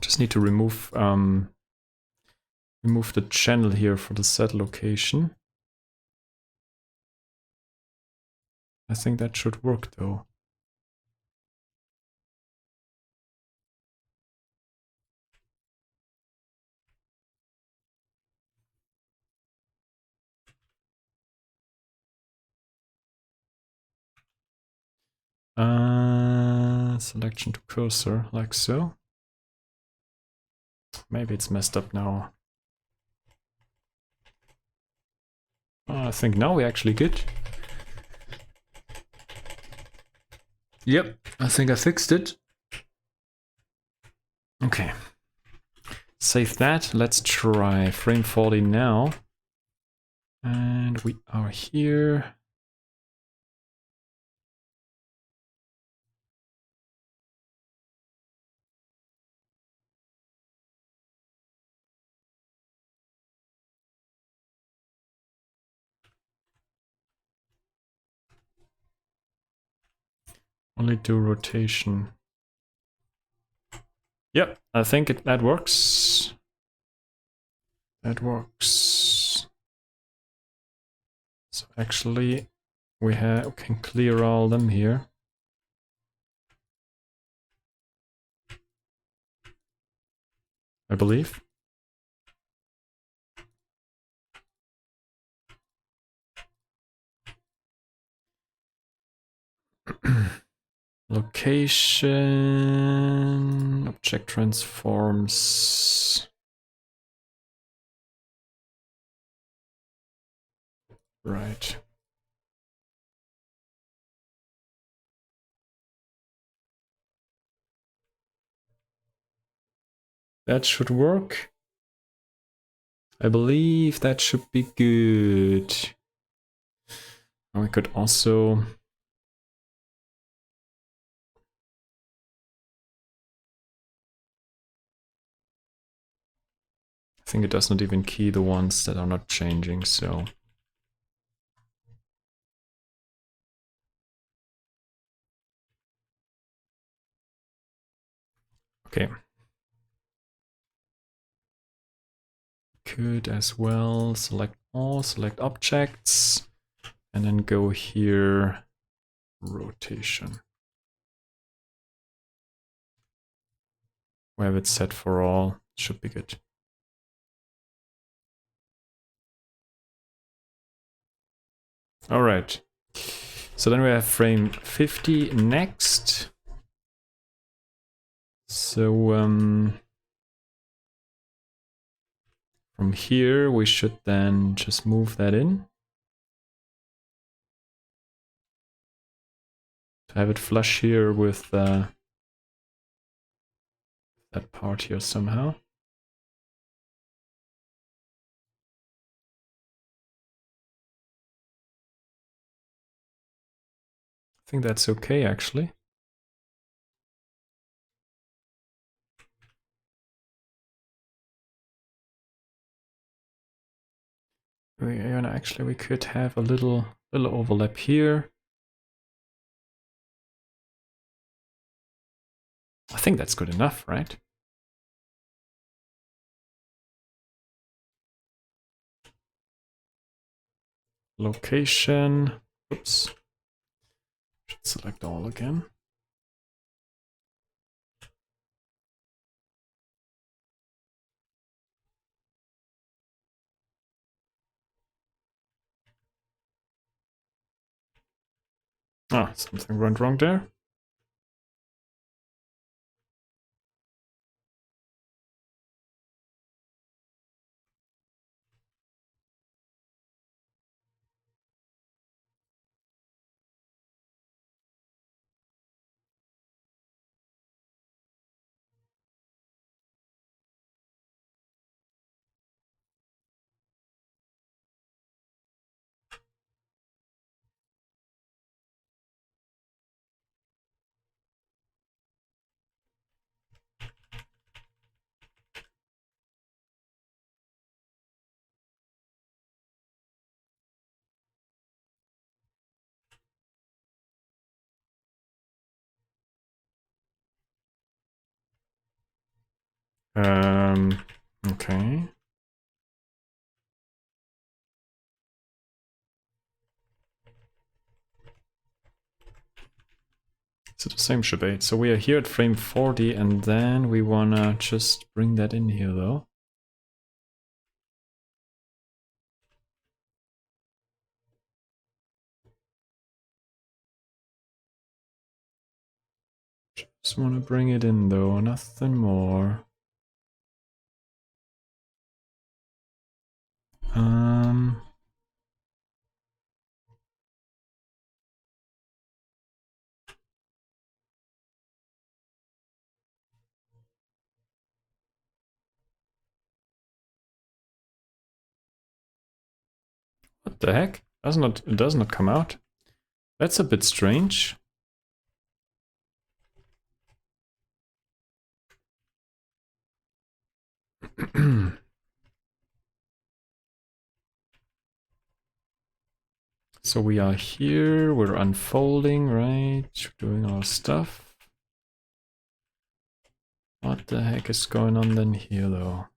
Just need to remove remove the channel here for the set location. I think that should work though. Selection to cursor, like so. Maybe it's messed up now. I think now we're actually good. Yep, I think I fixed it. Okay. Save that. Let's try frame 40 now. And we are here. Only do rotation. Yep, I think that works. That works. So actually, we can clear all them here. I believe. Location, object transforms. Right. That should work. I believe that should be good. And we could also... I think it does not even key the ones that are not changing, so... Okay. Could as well select all, select objects, and then go here, rotation. We have it set for all, should be good. All right. So then we have frame 50 next. So from here we should then just move that in to have it flush here with that part here somehow. I think that's okay actually. Actually we could have a little overlap here. I think that's good enough, right? Location. Oops. Should select all again. Ah, something went wrong there. Okay. So the same shebate. So we are here at frame 40 and then we wanna just bring that in here though. Just wanna bring it in though, nothing more. What the heck? It does not come out. That's a bit strange. So we are here, we're unfolding, right? Doing our stuff. What the heck is going on then here though?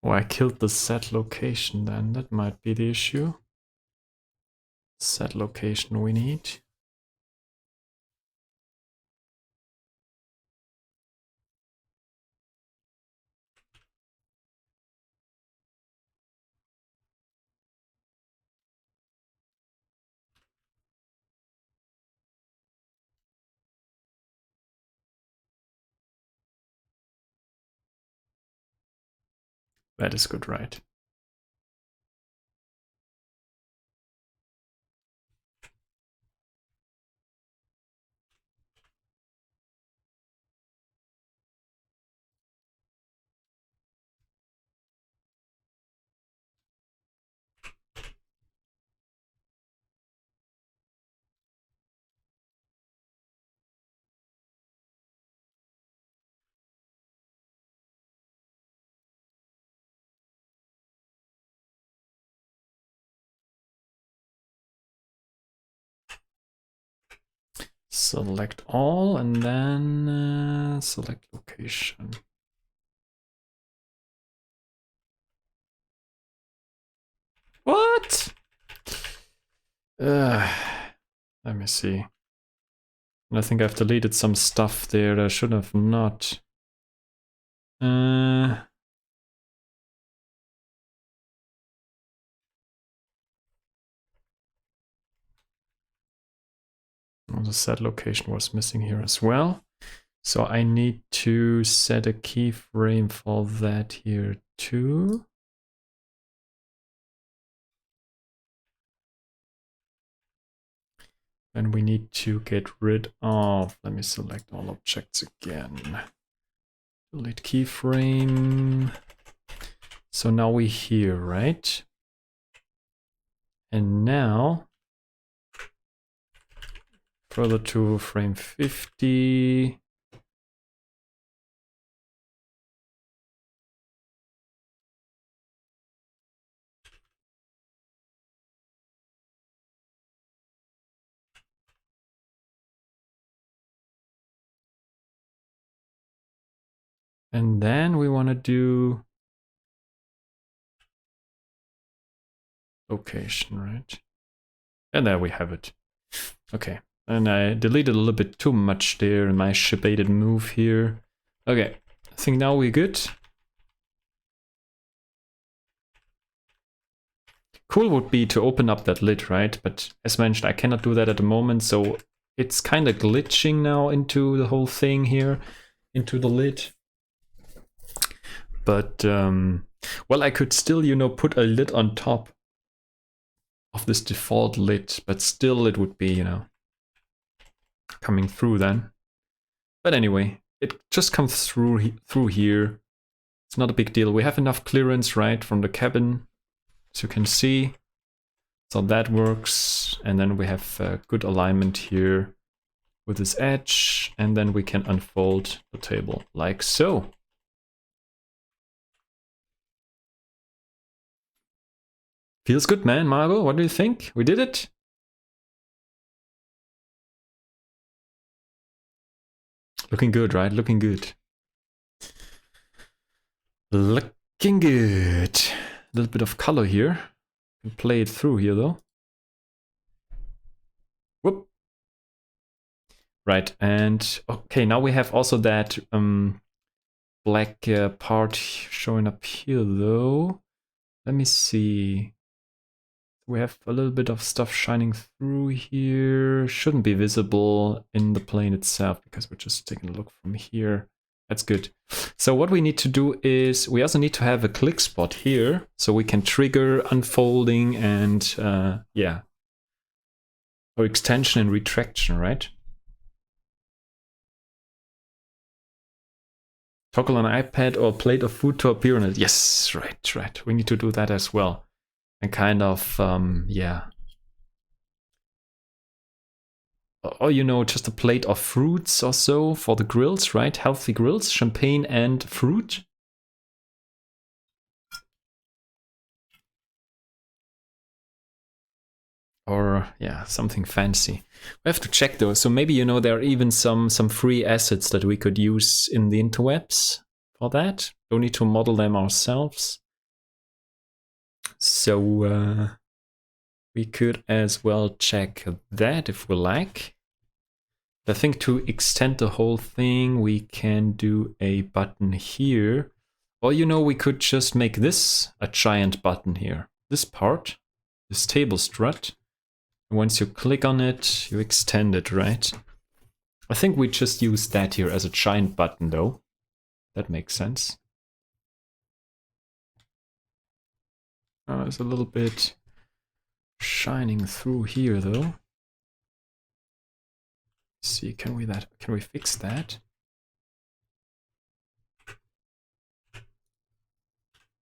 Oh, I killed the set location then. That might be the issue. Set location we need. That is good, right? Select all and then select location. What? Let me see. And I think I've deleted some stuff there that I should have not. The set location was missing here as well. So I need to set a keyframe for that here too. And we need to get rid of, let me select all objects again. Delete keyframe. So now we're here, right? And now, further to frame 50. And then we want to do location, right? And there we have it. Okay. And I deleted a little bit too much there in my shibated move here. Okay. I think now we're good. Cool would be to open up that lid, right? But as mentioned, I cannot do that at the moment. So it's kind of glitching now into the whole thing here, into the lid. But, well, I could still, you know, put a lid on top of this default lid, but still it would be, you know, coming through then. But anyway, it just comes through here. It's not a big deal. We have enough clearance, right, from the cabin, as you can see. So that works. And then we have good alignment here with this edge. And then we can unfold the table like so. Feels good, man. Margot, what do you think? We did it? Looking good, right? Looking good. Looking good. A little bit of color here. Play it through here, though. Whoop. Right, and okay, now we have also that black part showing up here, though. Let me see. We have a little bit of stuff shining through here. Shouldn't be visible in the plane itself because we're just taking a look from here. That's good. So what we need to do is we also need to have a click spot here so we can trigger unfolding and yeah, or extension and retraction, right? Toggle an iPad or plate of food to appear on it. Yes, right. We need to do that as well. And kind of, yeah. Or, you know, just a plate of fruits or so for the grills, right? Healthy grills, champagne and fruit. Or, yeah, something fancy. We have to check though. So maybe, you know, there are even some free assets that we could use in the interwebs for that. Don't need to model them ourselves. So we could as well check that if we like. I think to extend the whole thing, we can do a button here. Or, you know, we could just make this a giant button here. This part, this table strut. And once you click on it, you extend it, right? I think we just use that here as a giant button, though. That makes sense. It's a little bit shining through here, though. Let's see, can we fix that?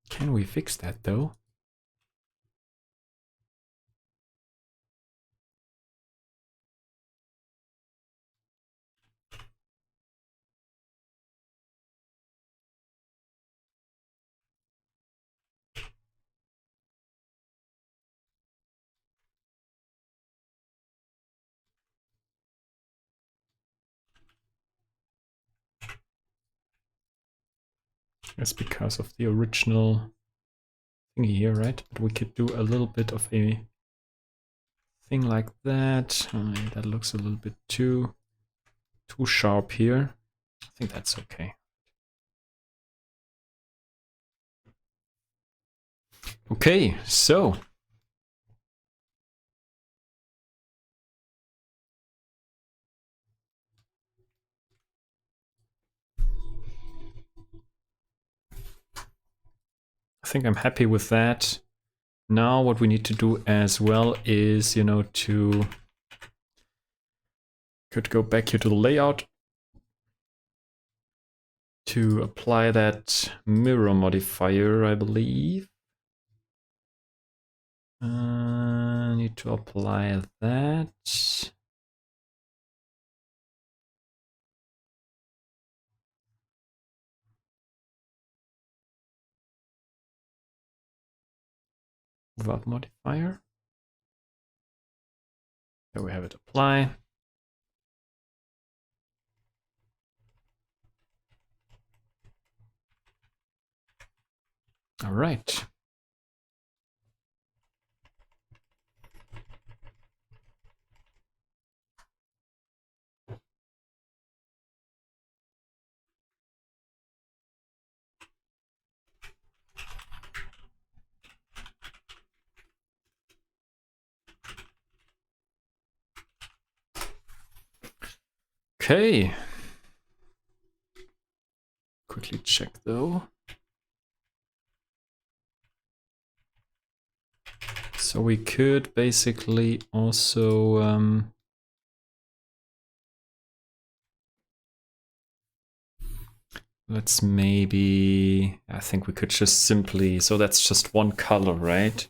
Can we fix that, though? That's because of the original thingy here, right? But we could do a little bit of a thing like that. That looks a little bit too sharp here. I think that's okay. Okay, so I think I'm happy with that. Now what we need to do as well is, you know, could go back here to the layout to apply that mirror modifier, I believe. Need to apply that. Without modifier. There we have it, apply. All right. Okay. Quickly check though. So we could basically also let's maybe, I think we could just simply, so that's just one color, right?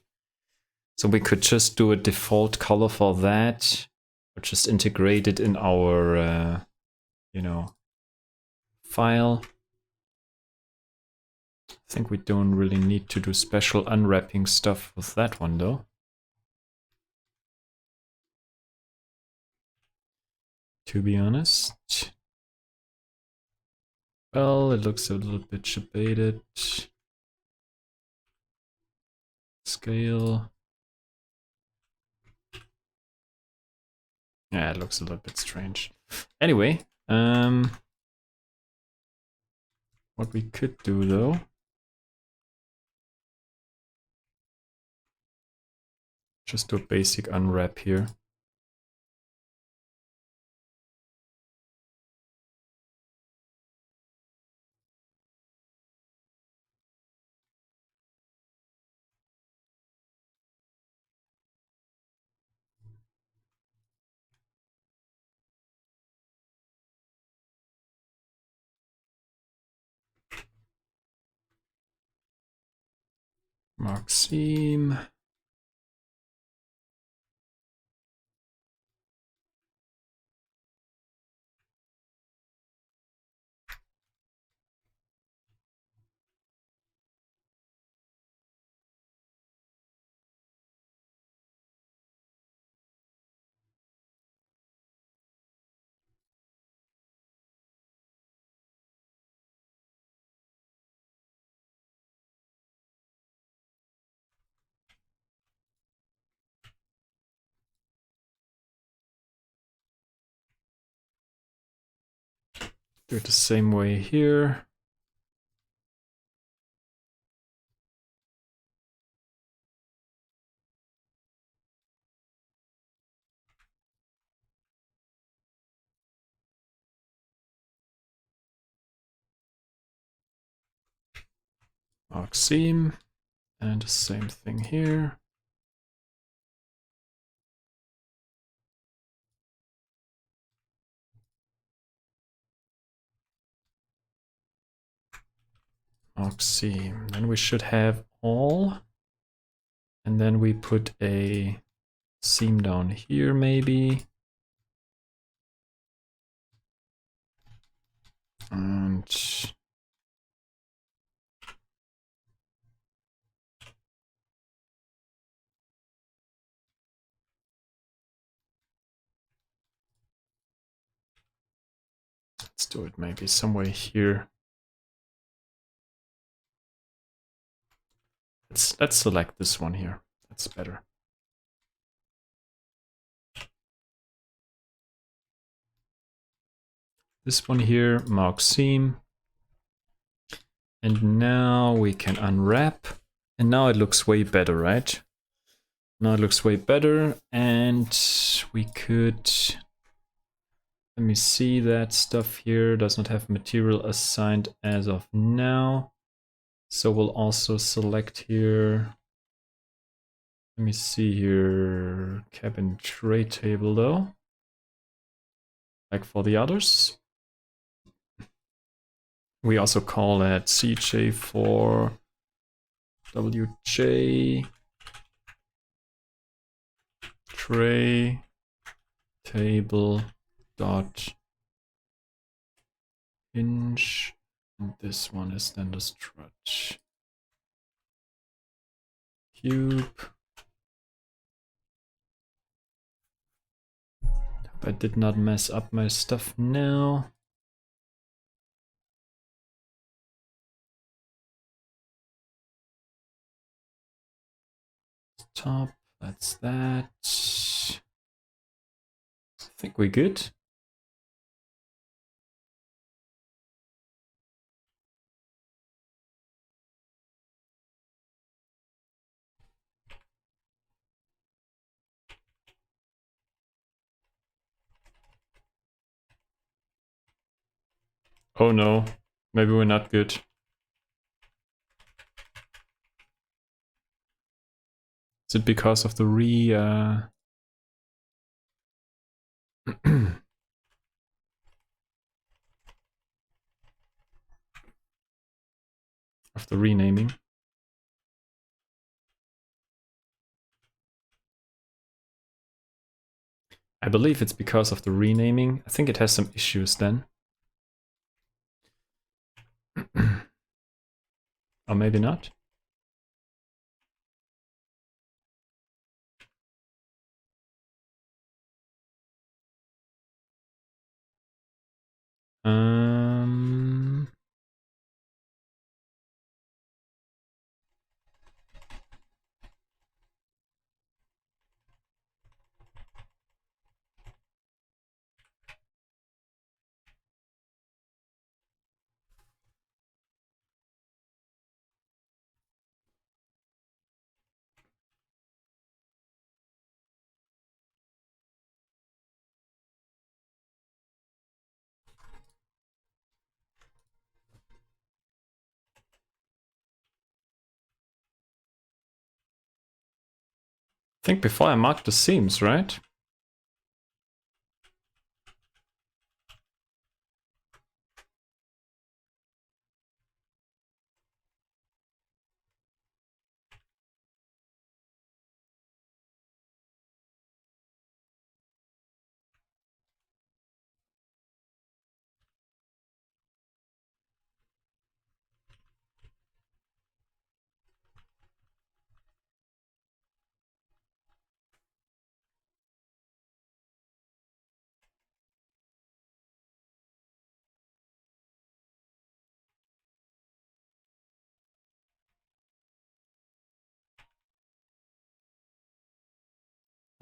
So we could just do a default color for that, or just integrate it in our, you know, file. I think we don't really need to do special unwrapping stuff with that one though. To be honest. Well, it looks a little bit shabated. Scale. Yeah, it looks a little bit strange. Anyway, what we could do though, just do a basic unwrap here. Mark seam. Do it the same way here. Mark seam. And the same thing here. Mark seam. Then we should have all. And then we put a seam down here maybe. And let's do it maybe somewhere here. Let's select this one here. That's better. This one here, mark seam. And now we can unwrap. And now it looks way better, right? Now it looks way better, and we could... Let me see, that stuff here does not have material assigned as of now. So we'll also select here... Let me see here, cabin tray table though. Like for the others. We also call that CJ4 WJ tray table dot hinge, and this one is then the strut cube. Hope I did not mess up my stuff now. Top, that's that. I think we're good. Oh no, maybe we're not good. Is it because of the of the renaming? I believe it's because of the renaming. I think it has some issues then. Or maybe not. I think before I marked the seams, right?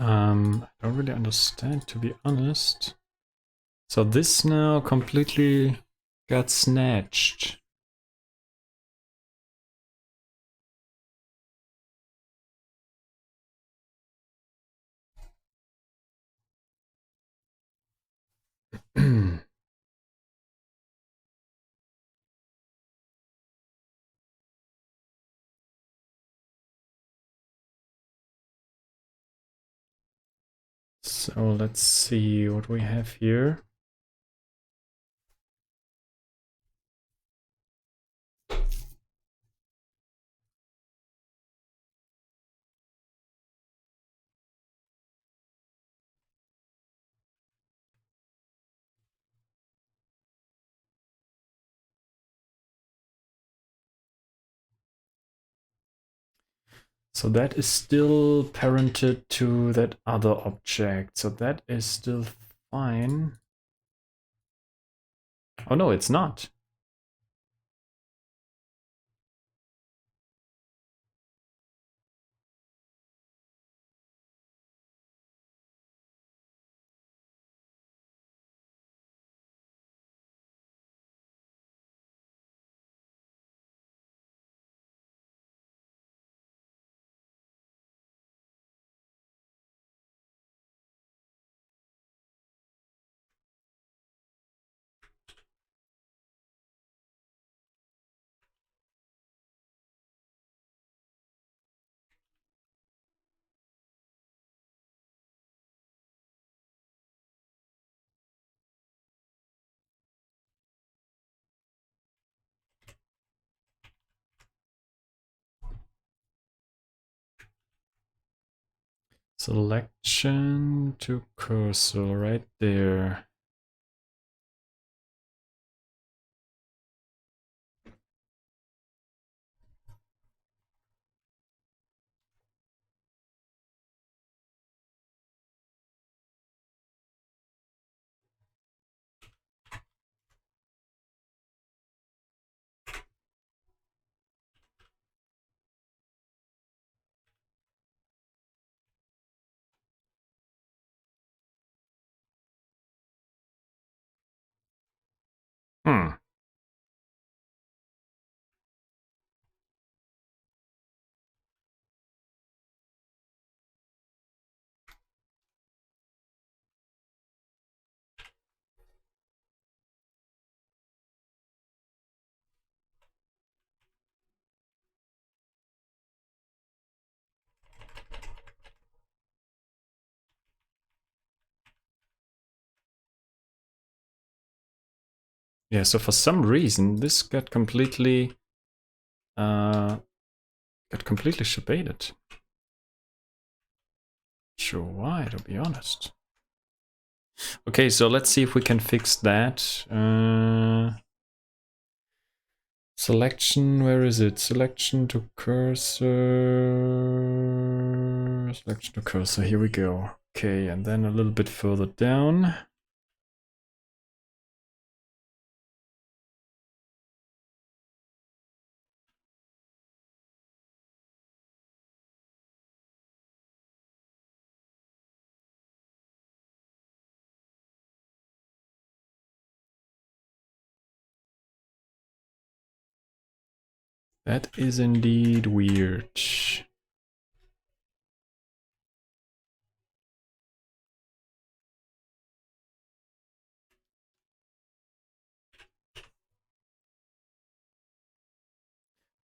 I don't really understand, to be honest. So this now completely got snatched. So let's see what we have here. So that is still parented to that other object. So that is still fine. Oh no, it's not. Selection to cursor right there. Hmm. Yeah, so for some reason this got completely shabated. Sure why, to be honest. Okay, so let's see if we can fix that. Selection, where is it? Selection to cursor. Selection to cursor, here we go. Okay, and then a little bit further down. That is indeed weird.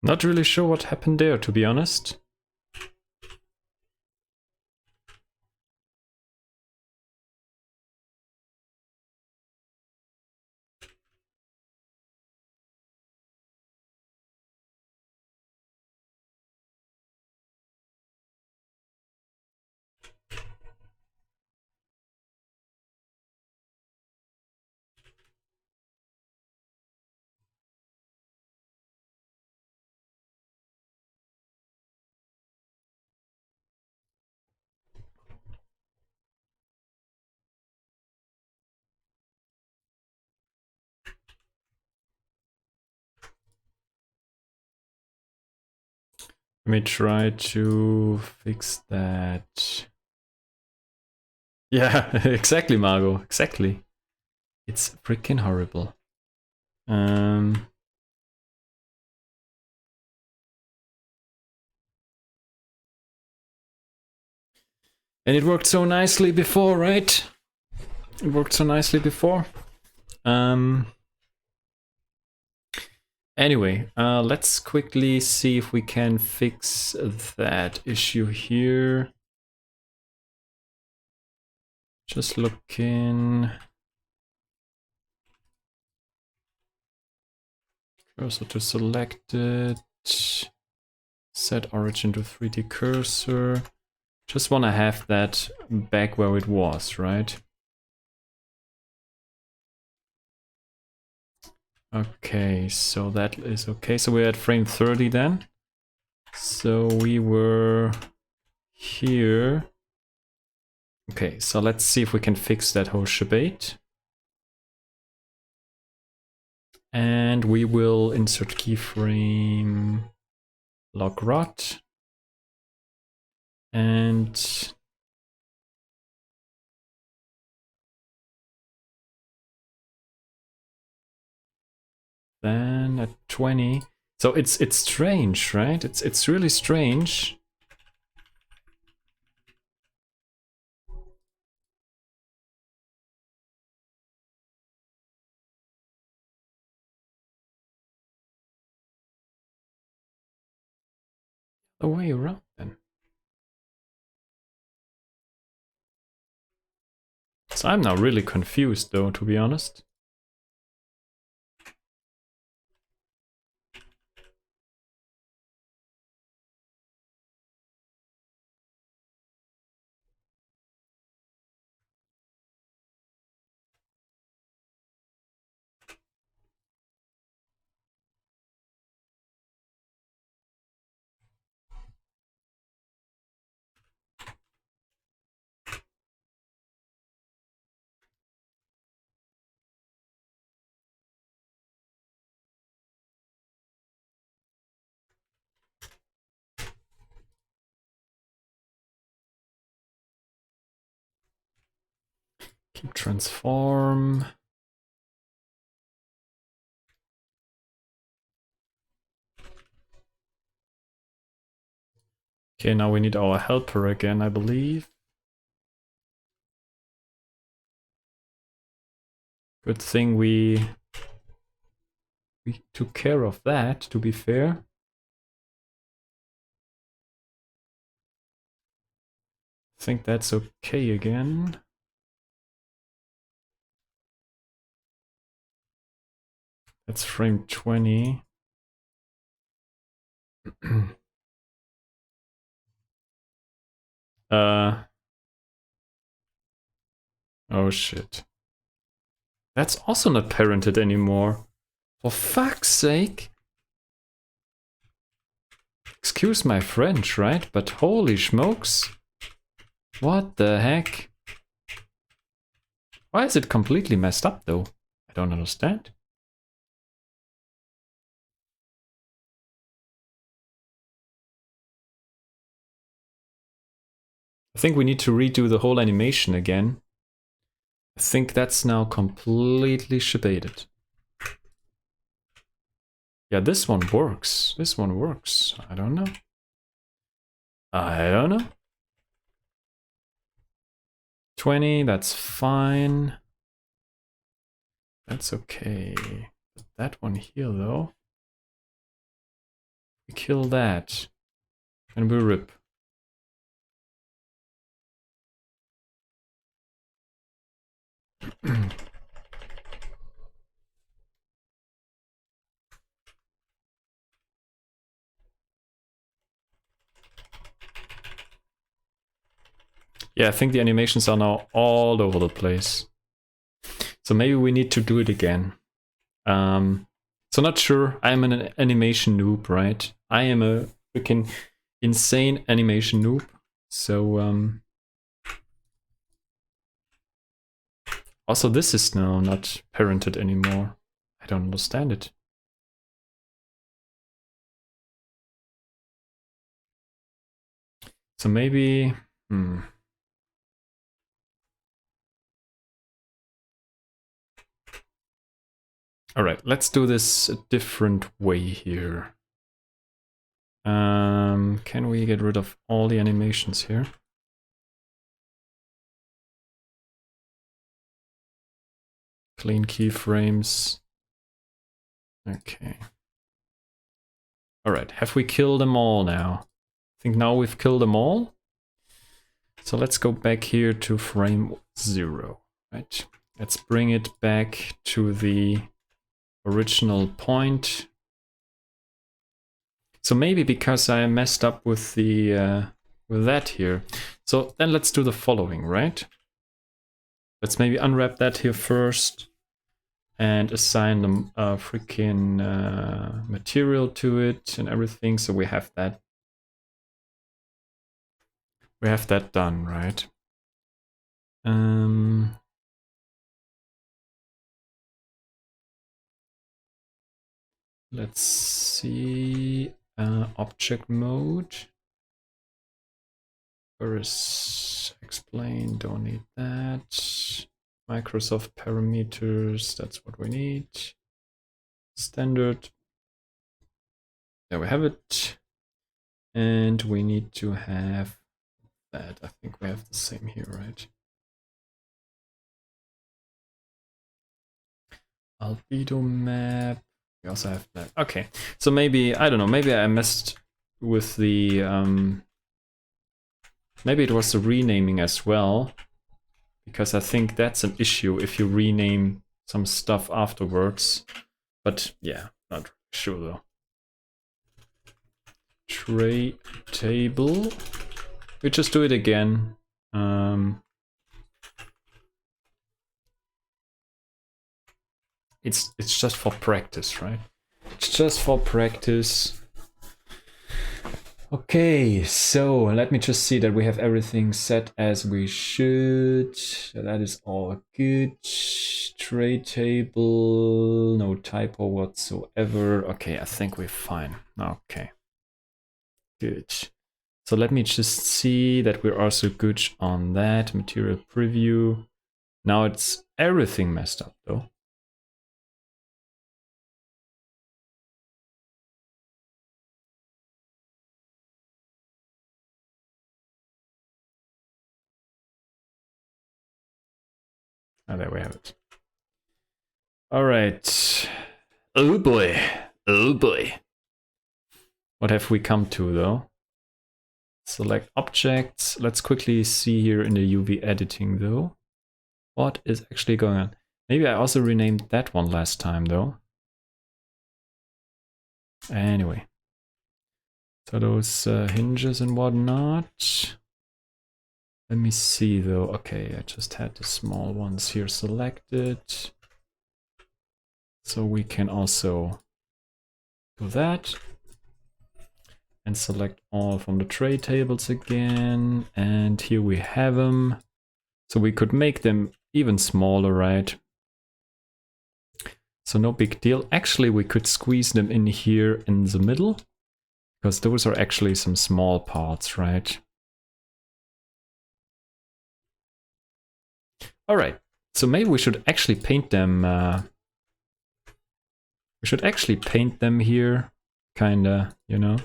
Not really sure what happened there, to be honest. Let me try to fix that. Yeah, exactly, Margot. Exactly. It's freaking horrible. And it worked so nicely before, right? It worked so nicely before. Anyway, let's quickly see if we can fix that issue here. Just looking. Cursor to selected. Set origin to 3D cursor. Just want to have that back where it was, right? Okay, so that is okay. So we're at frame 30 then. So we were here. Okay, so let's see if we can fix that whole shebate. And we will insert keyframe log rot. And then at 20. So it's strange, right? It's really strange. The way around then. So I'm now really confused though, to be honest. Transform. Okay, now we need our helper again, I believe. Good thing we took care of that, to be fair. I think that's okay again. That's frame 20. Oh shit. That's also not parented anymore. For fuck's sake. Excuse my French, right? But holy smokes. What the heck? Why is it completely messed up though? I don't understand. I think we need to redo the whole animation again. I think that's now completely shabated. Yeah, this one works. This one works. I don't know. I don't know. 20, that's fine. That's okay. But that one here though. We kill that. And we rip. Yeah, I think the animations are now all over the place. So maybe we need to do it again. So not sure. I'm an animation noob, right? I am a freaking insane animation noob. So also this is now not parented anymore. I don't understand it. So maybe all right, let's do this a different way here. Can we get rid of all the animations here? Clean keyframes. Okay. All right, have we killed them all now? I think now we've killed them all. So let's go back here to frame 0, right? Let's bring it back to the original point. So maybe because I messed up with the with that here. So then let's do the following, right? Let's maybe unwrap that here first and assign the freaking material to it and everything. So we have that. We have that done, right? Let's see. Object mode. Where is explain? Don't need that. Microsoft parameters. That's what we need. Standard. There we have it. And we need to have that. I think we have the same here, right? Albedo map. We also have that. Okay, so maybe, I don't know, maybe I messed with the, maybe it was the renaming as well, because I think that's an issue if you rename some stuff afterwards. But yeah, not sure though. Tray table. We just do it again. It's just for practice, right? It's just for practice. Okay, so let me just see that we have everything set as we should. That is all good. Tray table, no typo whatsoever. Okay, I think we're fine. Okay, good. So let me just see that we're also good on that. Material preview. Now it's everything messed up though. Ah, there we have it. All right. Oh boy. Oh boy. What have we come to though? Select objects. Let's quickly see here in the UV editing though. What is actually going on? Maybe I also renamed that one last time though. Anyway. So those hinges and whatnot. Let me see though. Okay, I just had the small ones here selected. So we can also do that. And select all from the tray tables again. And here we have them. So we could make them even smaller, right? So no big deal. Actually, we could squeeze them in here in the middle, because those are actually some small parts, right? All right. So maybe we should actually paint them. We should actually paint them here, kinda, you know.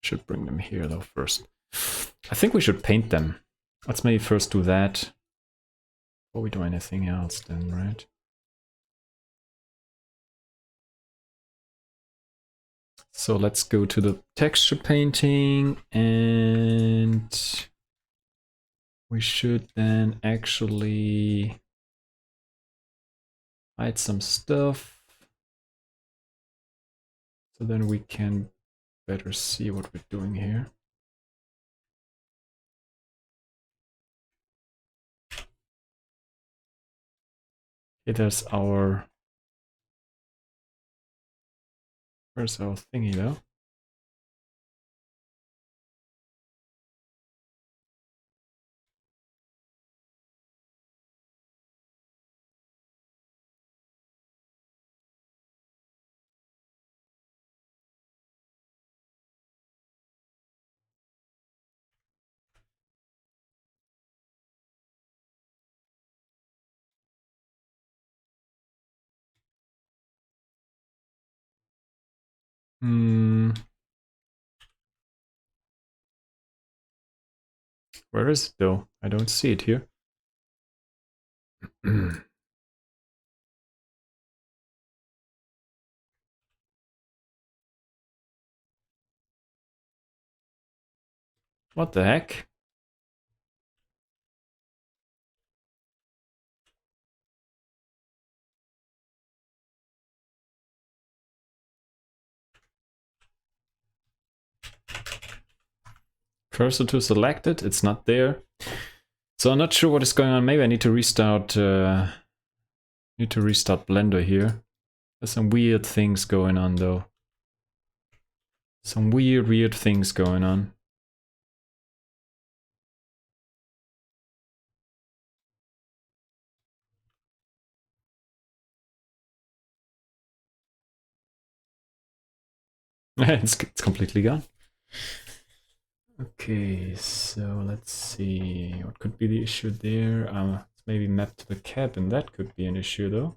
Should bring them here though first. I think we should paint them. Let's maybe first do that before we do anything else then, right? So let's go to the texture painting, and we should then actually hide some stuff so then we can better see what we're doing here. Okay, there's our... Where's our thingy though? Where is it though? I don't see it here. What the heck? Cursor to selected, it's not there. So I'm not sure what is going on. Maybe I need to restart Blender here. There's some weird things going on though. Some weird things going on. it's completely gone. Okay, so let's see. What could be the issue there? It's maybe mapped to the cabin. That could be an issue though.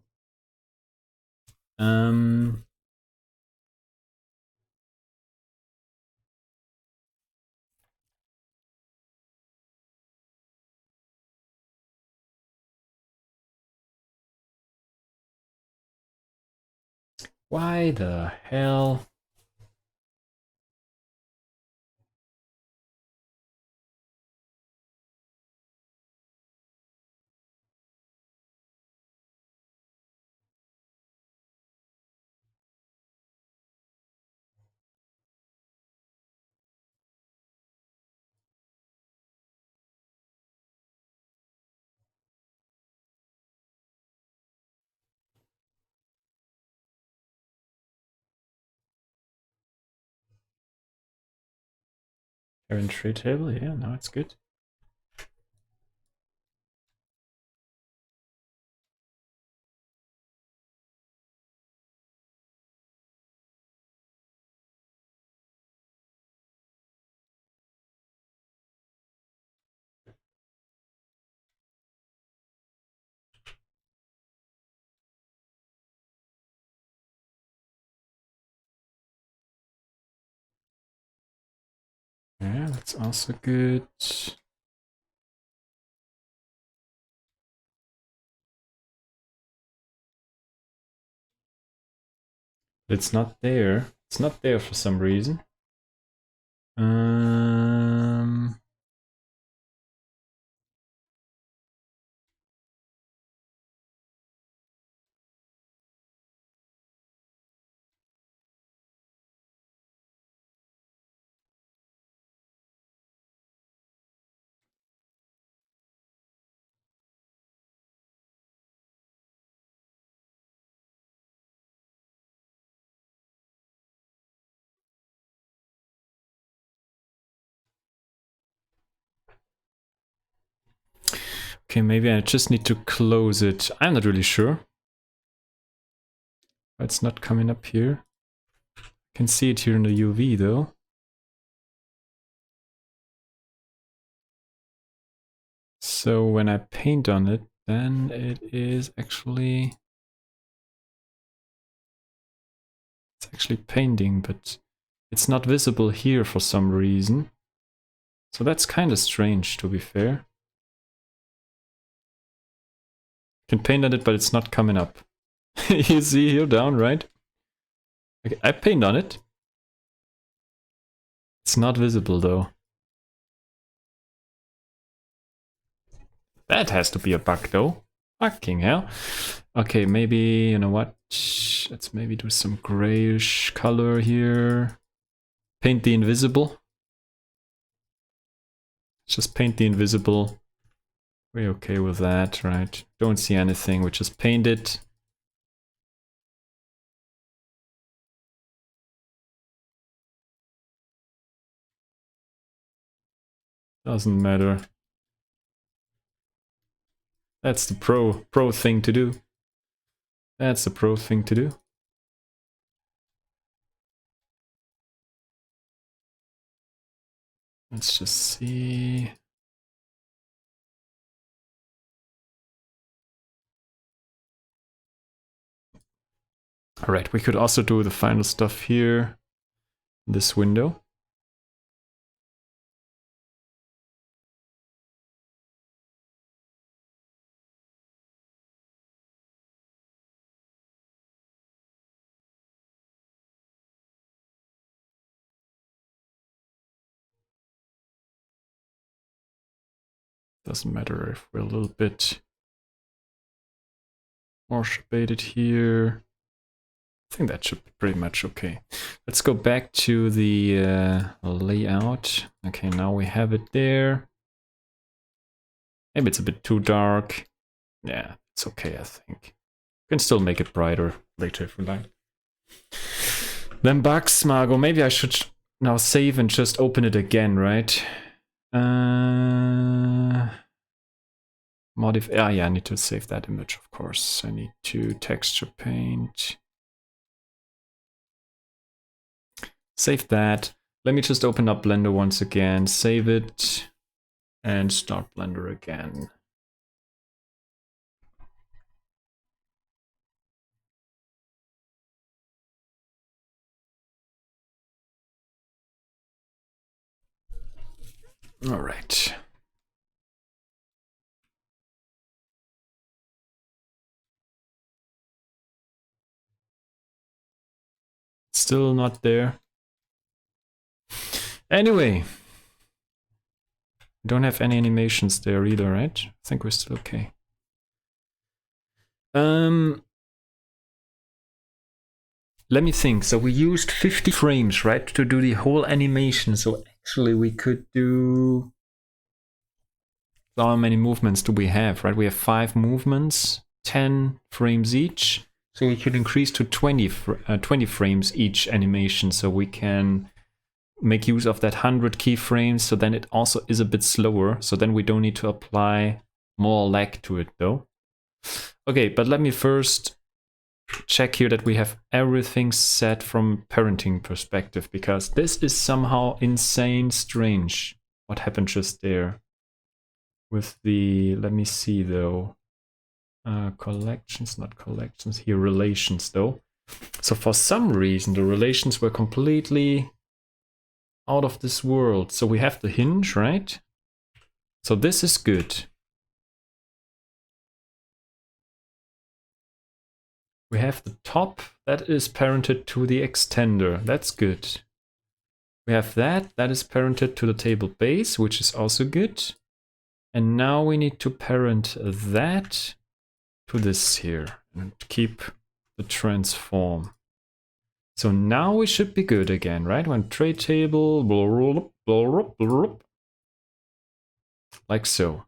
Why the hell? Current tray table, yeah, now it's good. that's also good. It's not there. It's not there for some reason. Okay, maybe I just need to close it. I'm not really sure. It's not coming up here. I can see it here in the UV though. So when I paint on it, then it is actually... It's actually painting, but it's not visible here for some reason. So that's kind of strange, to be fair. Can paint on it, but it's not coming up. You see here down, right? Okay, I paint on it. It's not visible though. That has to be a bug though. Fucking hell. Okay, maybe, you know what? Let's maybe do some grayish color here. Paint the invisible. Just paint the invisible. We're okay with that, right? Don't see anything, we just paint it. Doesn't matter. That's the pro thing to do. That's the pro thing to do. Let's just see. All right, we could also do the final stuff here. This window. Doesn't matter if we're a little bit more shaded here. I think that should be pretty much okay. Let's go back to the layout. Okay, now we have it there. Maybe it's a bit too dark. Yeah, it's okay, I think. We can still make it brighter later if we like. Then bugs, Margot. Maybe I should now save and just open it again, right? Modify. Ah, yeah, I need to save that image, of course. I need to texture paint. Save that. Let me just open up Blender once again, save it, and start Blender again. All right. Still not there. Anyway. Don't have any animations there either, right? I think we're still okay. Let me think. So we used 50 frames, right, to do the whole animation. So actually we could do... How many movements do we have, right? We have 5 movements, 10 frames each. So we could increase to 20 frames each animation. So we can make use of that 100 keyframes. So then it also is a bit slower. So then we don't need to apply more lag to it though. Okay, but let me first check here that we have everything set from parenting perspective, because this is somehow insane strange what happened just there with the, let me see though, collections, not collections, here relations though. So for some reason the relations were completely out of this world. So we have the hinge, right? So this is good. We have the top that is parented to the extender. That's good. We have that is parented to the table base, which is also good. And now we need to parent that to this here and keep the transform. So now we should be good again, right? When tray table, like so.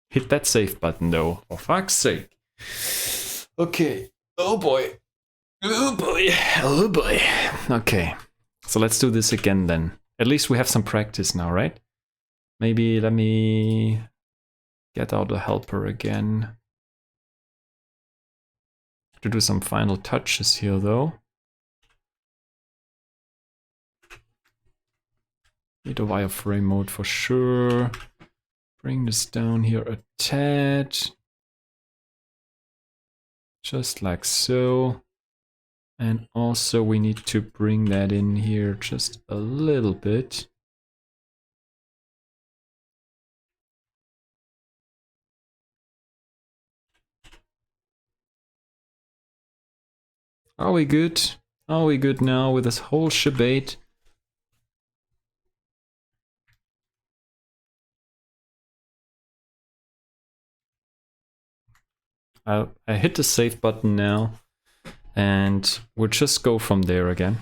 Hit that save button though, for fuck's sake. Okay. Oh boy. Oh boy. Oh boy. Okay. So let's do this again then. At least we have some practice now, right? Maybe let me get out the helper again. To do some final touches here though. Need a wireframe mode for sure. Bring this down here a tad. Just like so. And also we need to bring that in here just a little bit. Are we good? Are we good now with this whole shebate? I hit the save button now. And we'll just go from there again.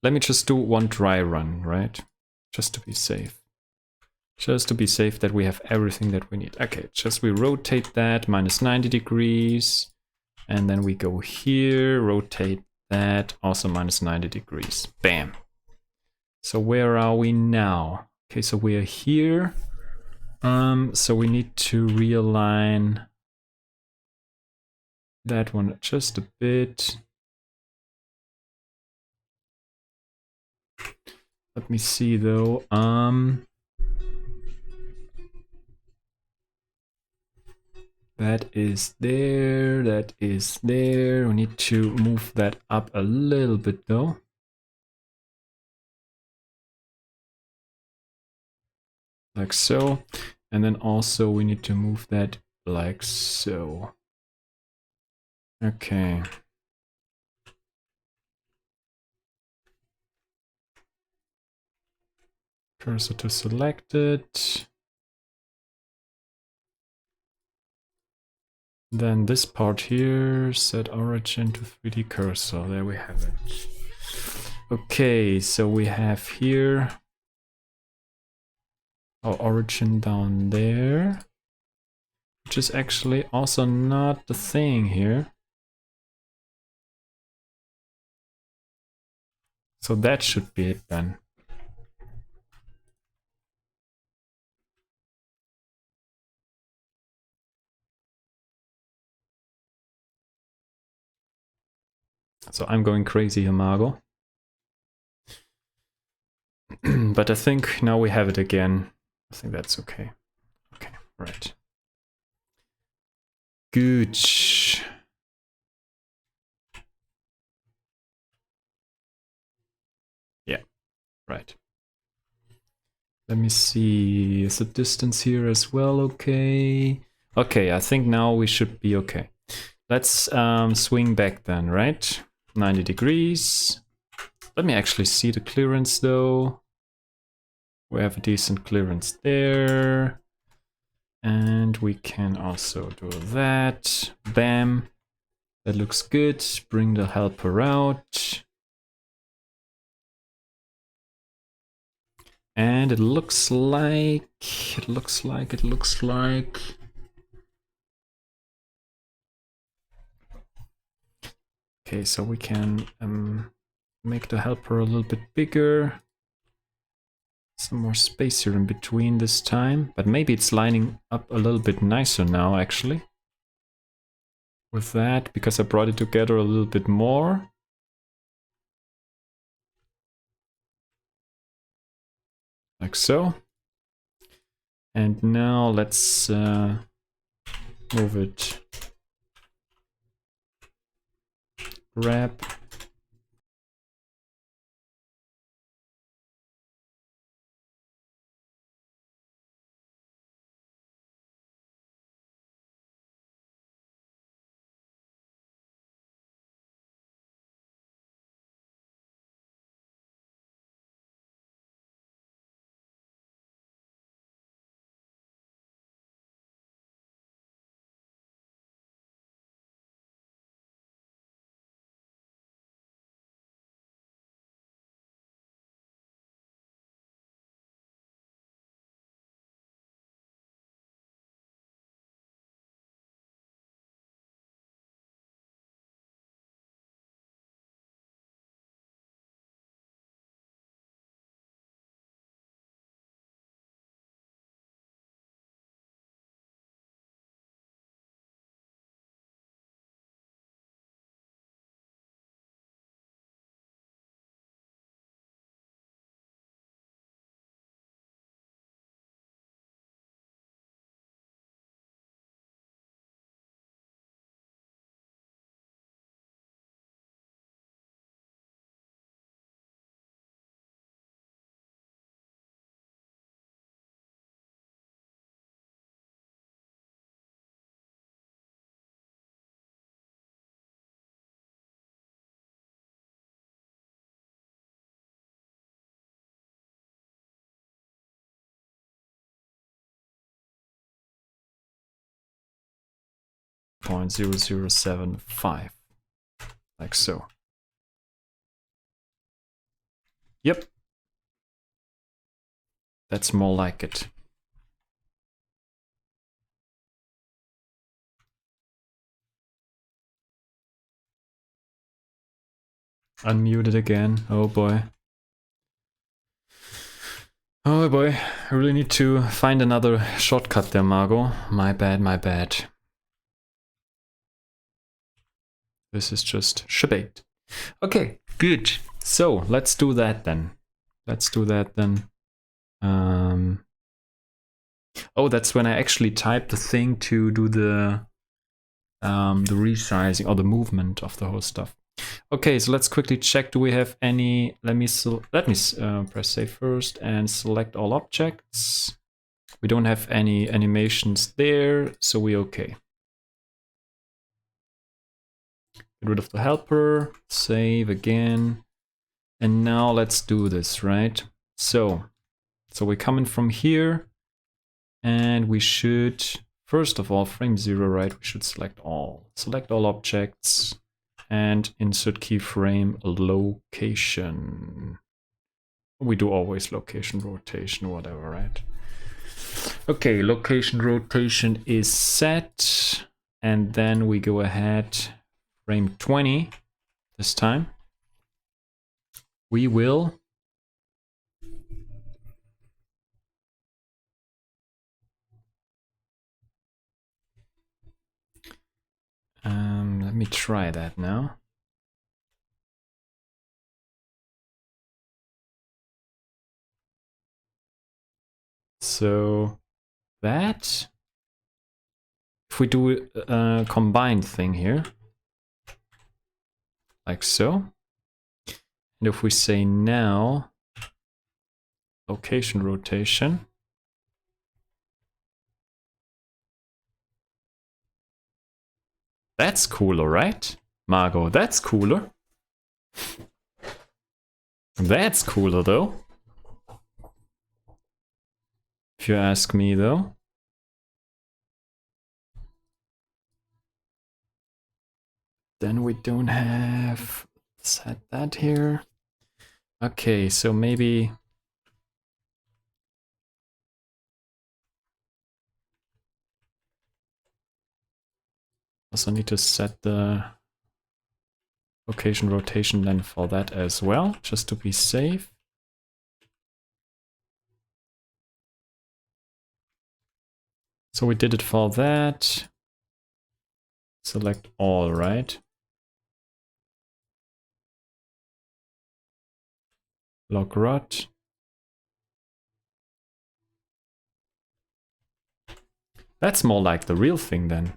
Let me just do one dry run, right? Just to be safe. Just to be safe that we have everything that we need. Okay, just we rotate that minus 90 degrees. And then we go here, rotate that, also minus 90 degrees. Bam. So where are we now? Okay, so we are here. So we need to realign that one just a bit. Let me see though. That is there, that is there. We need to move that up a little bit though. Like so. And then also we need to move that like so. Okay. Cursor to selected. Then this part here, set origin to 3D cursor. There we have it. Okay, so we have here our origin down there, which is actually also not the thing here. So that should be it then. So I'm going crazy here, Margot. But I think now we have it again. I think that's okay. Okay, right. Good. Yeah, right. Let me see, is the distance here as well okay? Okay, I think now we should be okay. Let's swing back then, right? 90 degrees. Let me actually see the clearance though. We have a decent clearance there. And we can also do that. Bam. That looks good. Bring the helper out. And it looks like... Okay, so we can make the helper a little bit bigger. Some more space here in between this time. But maybe it's lining up a little bit nicer now, actually. With that, because I brought it together a little bit more. Like so. And now let's move it. Grab. 0.0075, like so. Yep, that's more like it. Unmuted again. Oh boy. Oh boy, I really need to find another shortcut there, Margot. My bad, my bad. This is just shebait. Okay, good. So let's do that then. Oh, that's when I actually type the thing to do the resizing or the movement of the whole stuff. Okay, so let's quickly check. Do we have any? Let me press save first and select all objects. We don't have any animations there, so we're okay. Get rid of the helper, save again. And now let's do this, right? So we're coming from here and we should, first of all, frame 0, right? We should select all objects and insert keyframe location. We do always location rotation, whatever, right? Okay, location rotation is set. And then we go ahead, frame 20 this time. We will let me try that now. So that, if we do a combined thing here, like so, and if we say now location rotation, that's cooler, right, Margot? That's cooler. That's cooler though, if you ask me though. Then we don't have set that here. Okay, so maybe also need to set the location rotation then for that as well, just to be safe. So we did it for that. Select all, right? Log rot. That's more like the real thing then.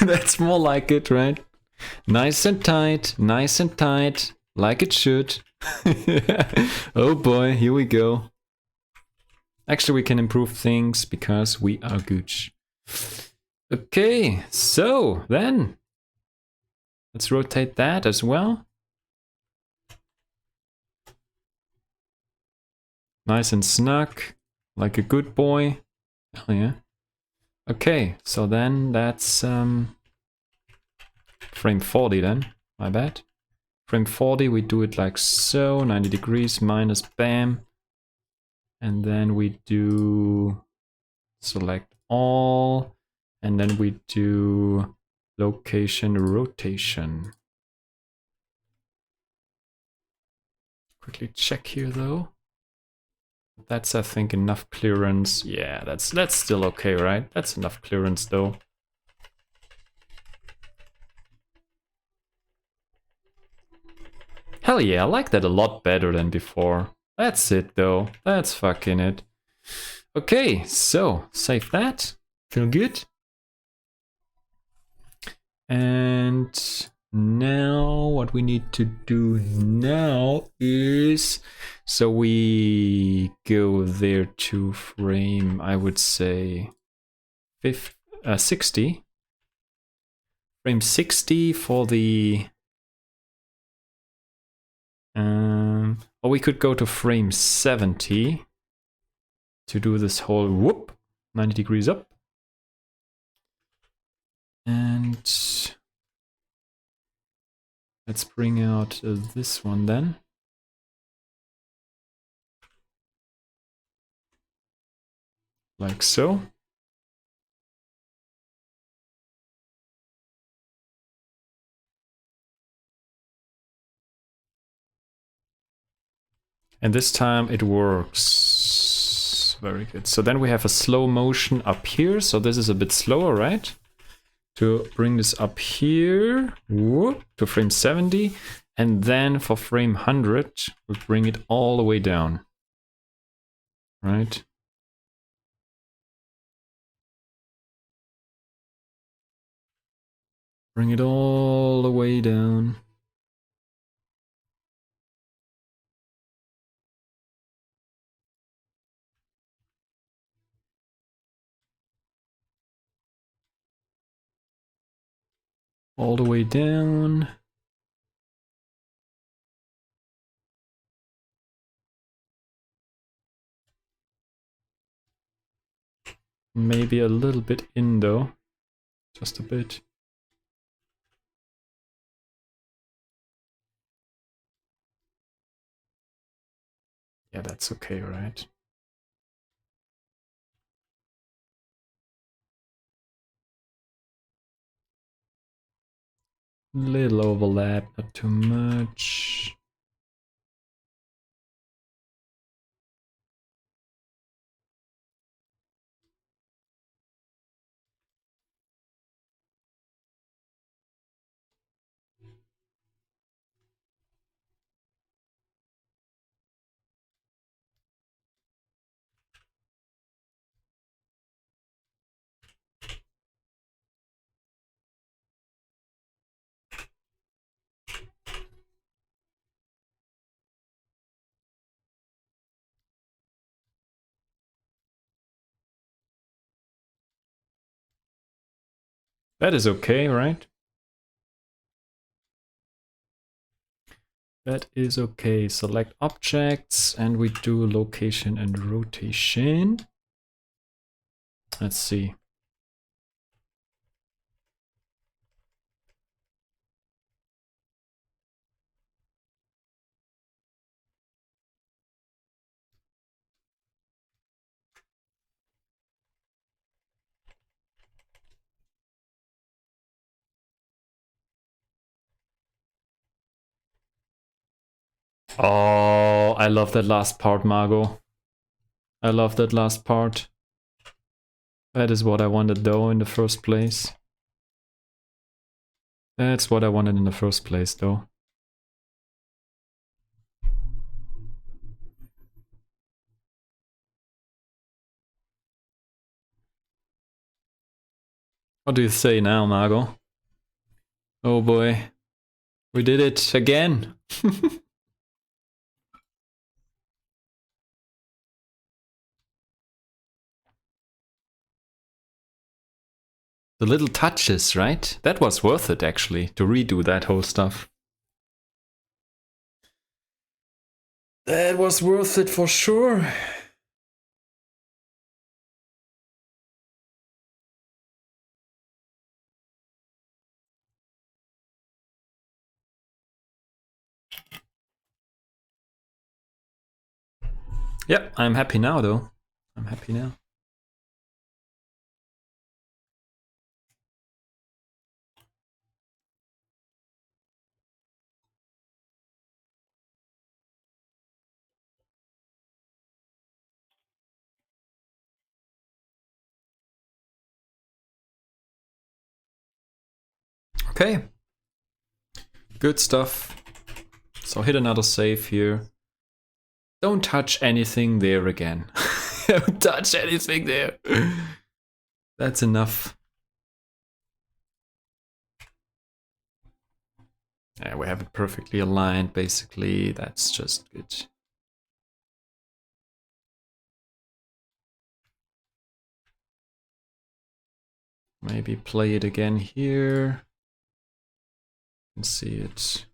That's more like it, right? Nice and tight, like it should. Oh boy, here we go. Actually, we can improve things because we are gooch. Okay, so then let's rotate that as well. Nice and snug, like a good boy. Oh yeah. Okay, so then that's frame 40 then, my bad. Frame 40, we do it like so, 90 degrees minus bam. And then we do select all, and then we do location rotation. Quickly check here though. That's, I think, enough clearance. Yeah, that's still okay, right? That's enough clearance though. Hell yeah, I like that a lot better than before. That's it though. That's fucking it. Okay, so save that. Feel good. And now what we need to do now is, so we go there to frame, I would say 60. Frame 60 for the or we could go to frame 70 to do this whole whoop, 90 degrees up. And let's bring out this one then. Like so. And this time it works. Very good. So then we have a slow motion up here. So this is a bit slower, right? To bring this up here, whoop, to frame 70. And then for frame 100, we'll bring it all the way down. Right? Bring it all the way down. All the way down. Maybe a little bit in though. Just a bit. Yeah, that's okay, right? Little overlap, not too much. That is okay, right? That is okay. Select objects and we do location and rotation. Let's see. Oh, I love that last part, Margot. I love that last part. That is what I wanted though in the first place. That's what I wanted in the first place though. What do you say now, Margot? Oh boy. We did it again. The little touches, right? That was worth it actually, to redo that whole stuff. That was worth it for sure. Yep, I'm happy now though. I'm happy now. Okay. Good stuff. So hit another save here. Don't touch anything there again. Don't touch anything there. That's enough. Yeah, we have it perfectly aligned, basically. That's just good. Maybe play it again here. And see it.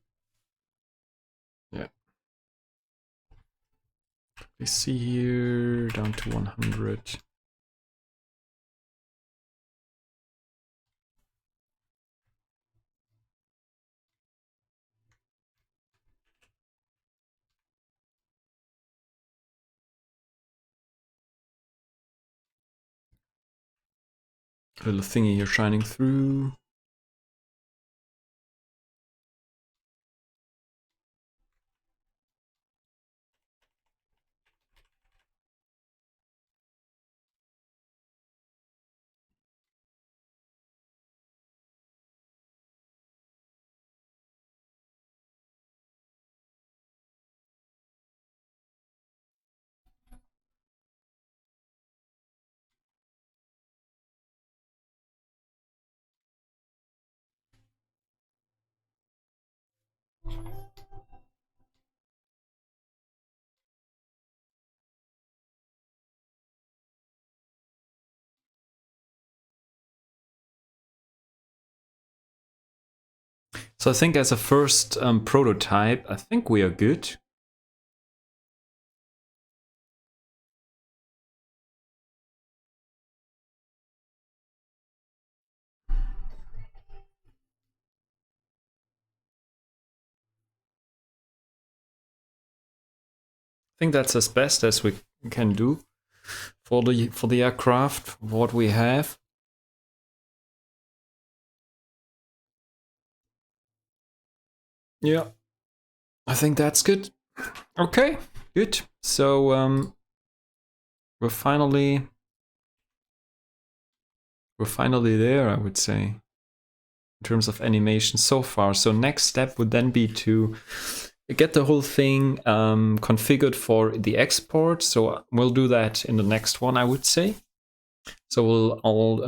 Yeah. quickly see here, down to 100. Little thingy here shining through. So I think as a first prototype, I think we are good. I think that's as best as we can do for the aircraft, what we have. Yeah, I think that's good. Okay, good. So we're finally there, I would say, in terms of animation so far. So next step would then be to get the whole thing configured for the export. So we'll do that in the next one, I would say. So we'll all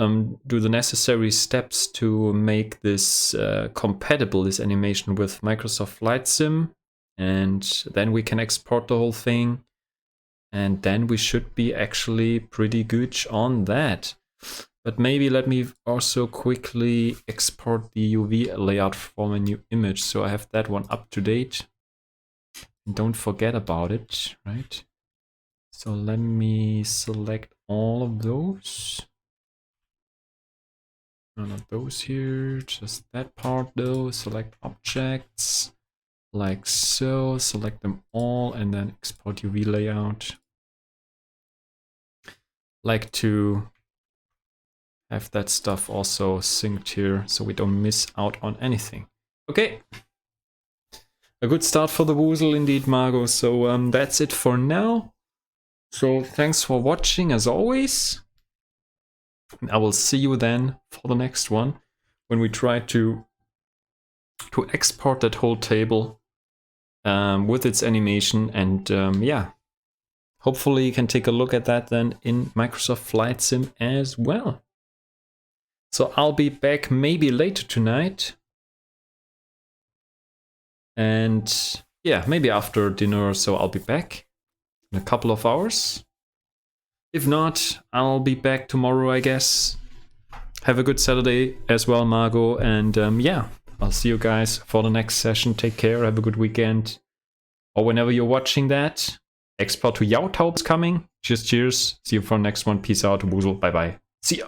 do the necessary steps to make this compatible, this animation, with Microsoft Flight Sim. And then we can export the whole thing. And then we should be actually pretty good on that. But maybe let me also quickly export the UV layout from a new image. So I have that one up to date. And don't forget about it, right? So let me select all of those. No, not those here, just that part though. Select objects, like so. Select them all and then export UV layout. Like to have that stuff also synced here so we don't miss out on anything. Okay. A good start for the woozle indeed, Margot. So that's it for now. So thanks for watching as always. And I will see you then for the next one when we try to export that whole table with its animation. And yeah, hopefully you can take a look at that then in Microsoft Flight Sim as well. So I'll be back maybe later tonight. And yeah, maybe after dinner or so I'll be back in a couple of hours. If not, I'll be back tomorrow, I guess. Have a good Saturday as well, Margot. And yeah, I'll see you guys for the next session. Take care, have a good weekend. Or whenever you're watching that. Export to Yautaup is coming. Cheers, cheers. See you for the next one. Peace out, woozle. Bye-bye. See ya.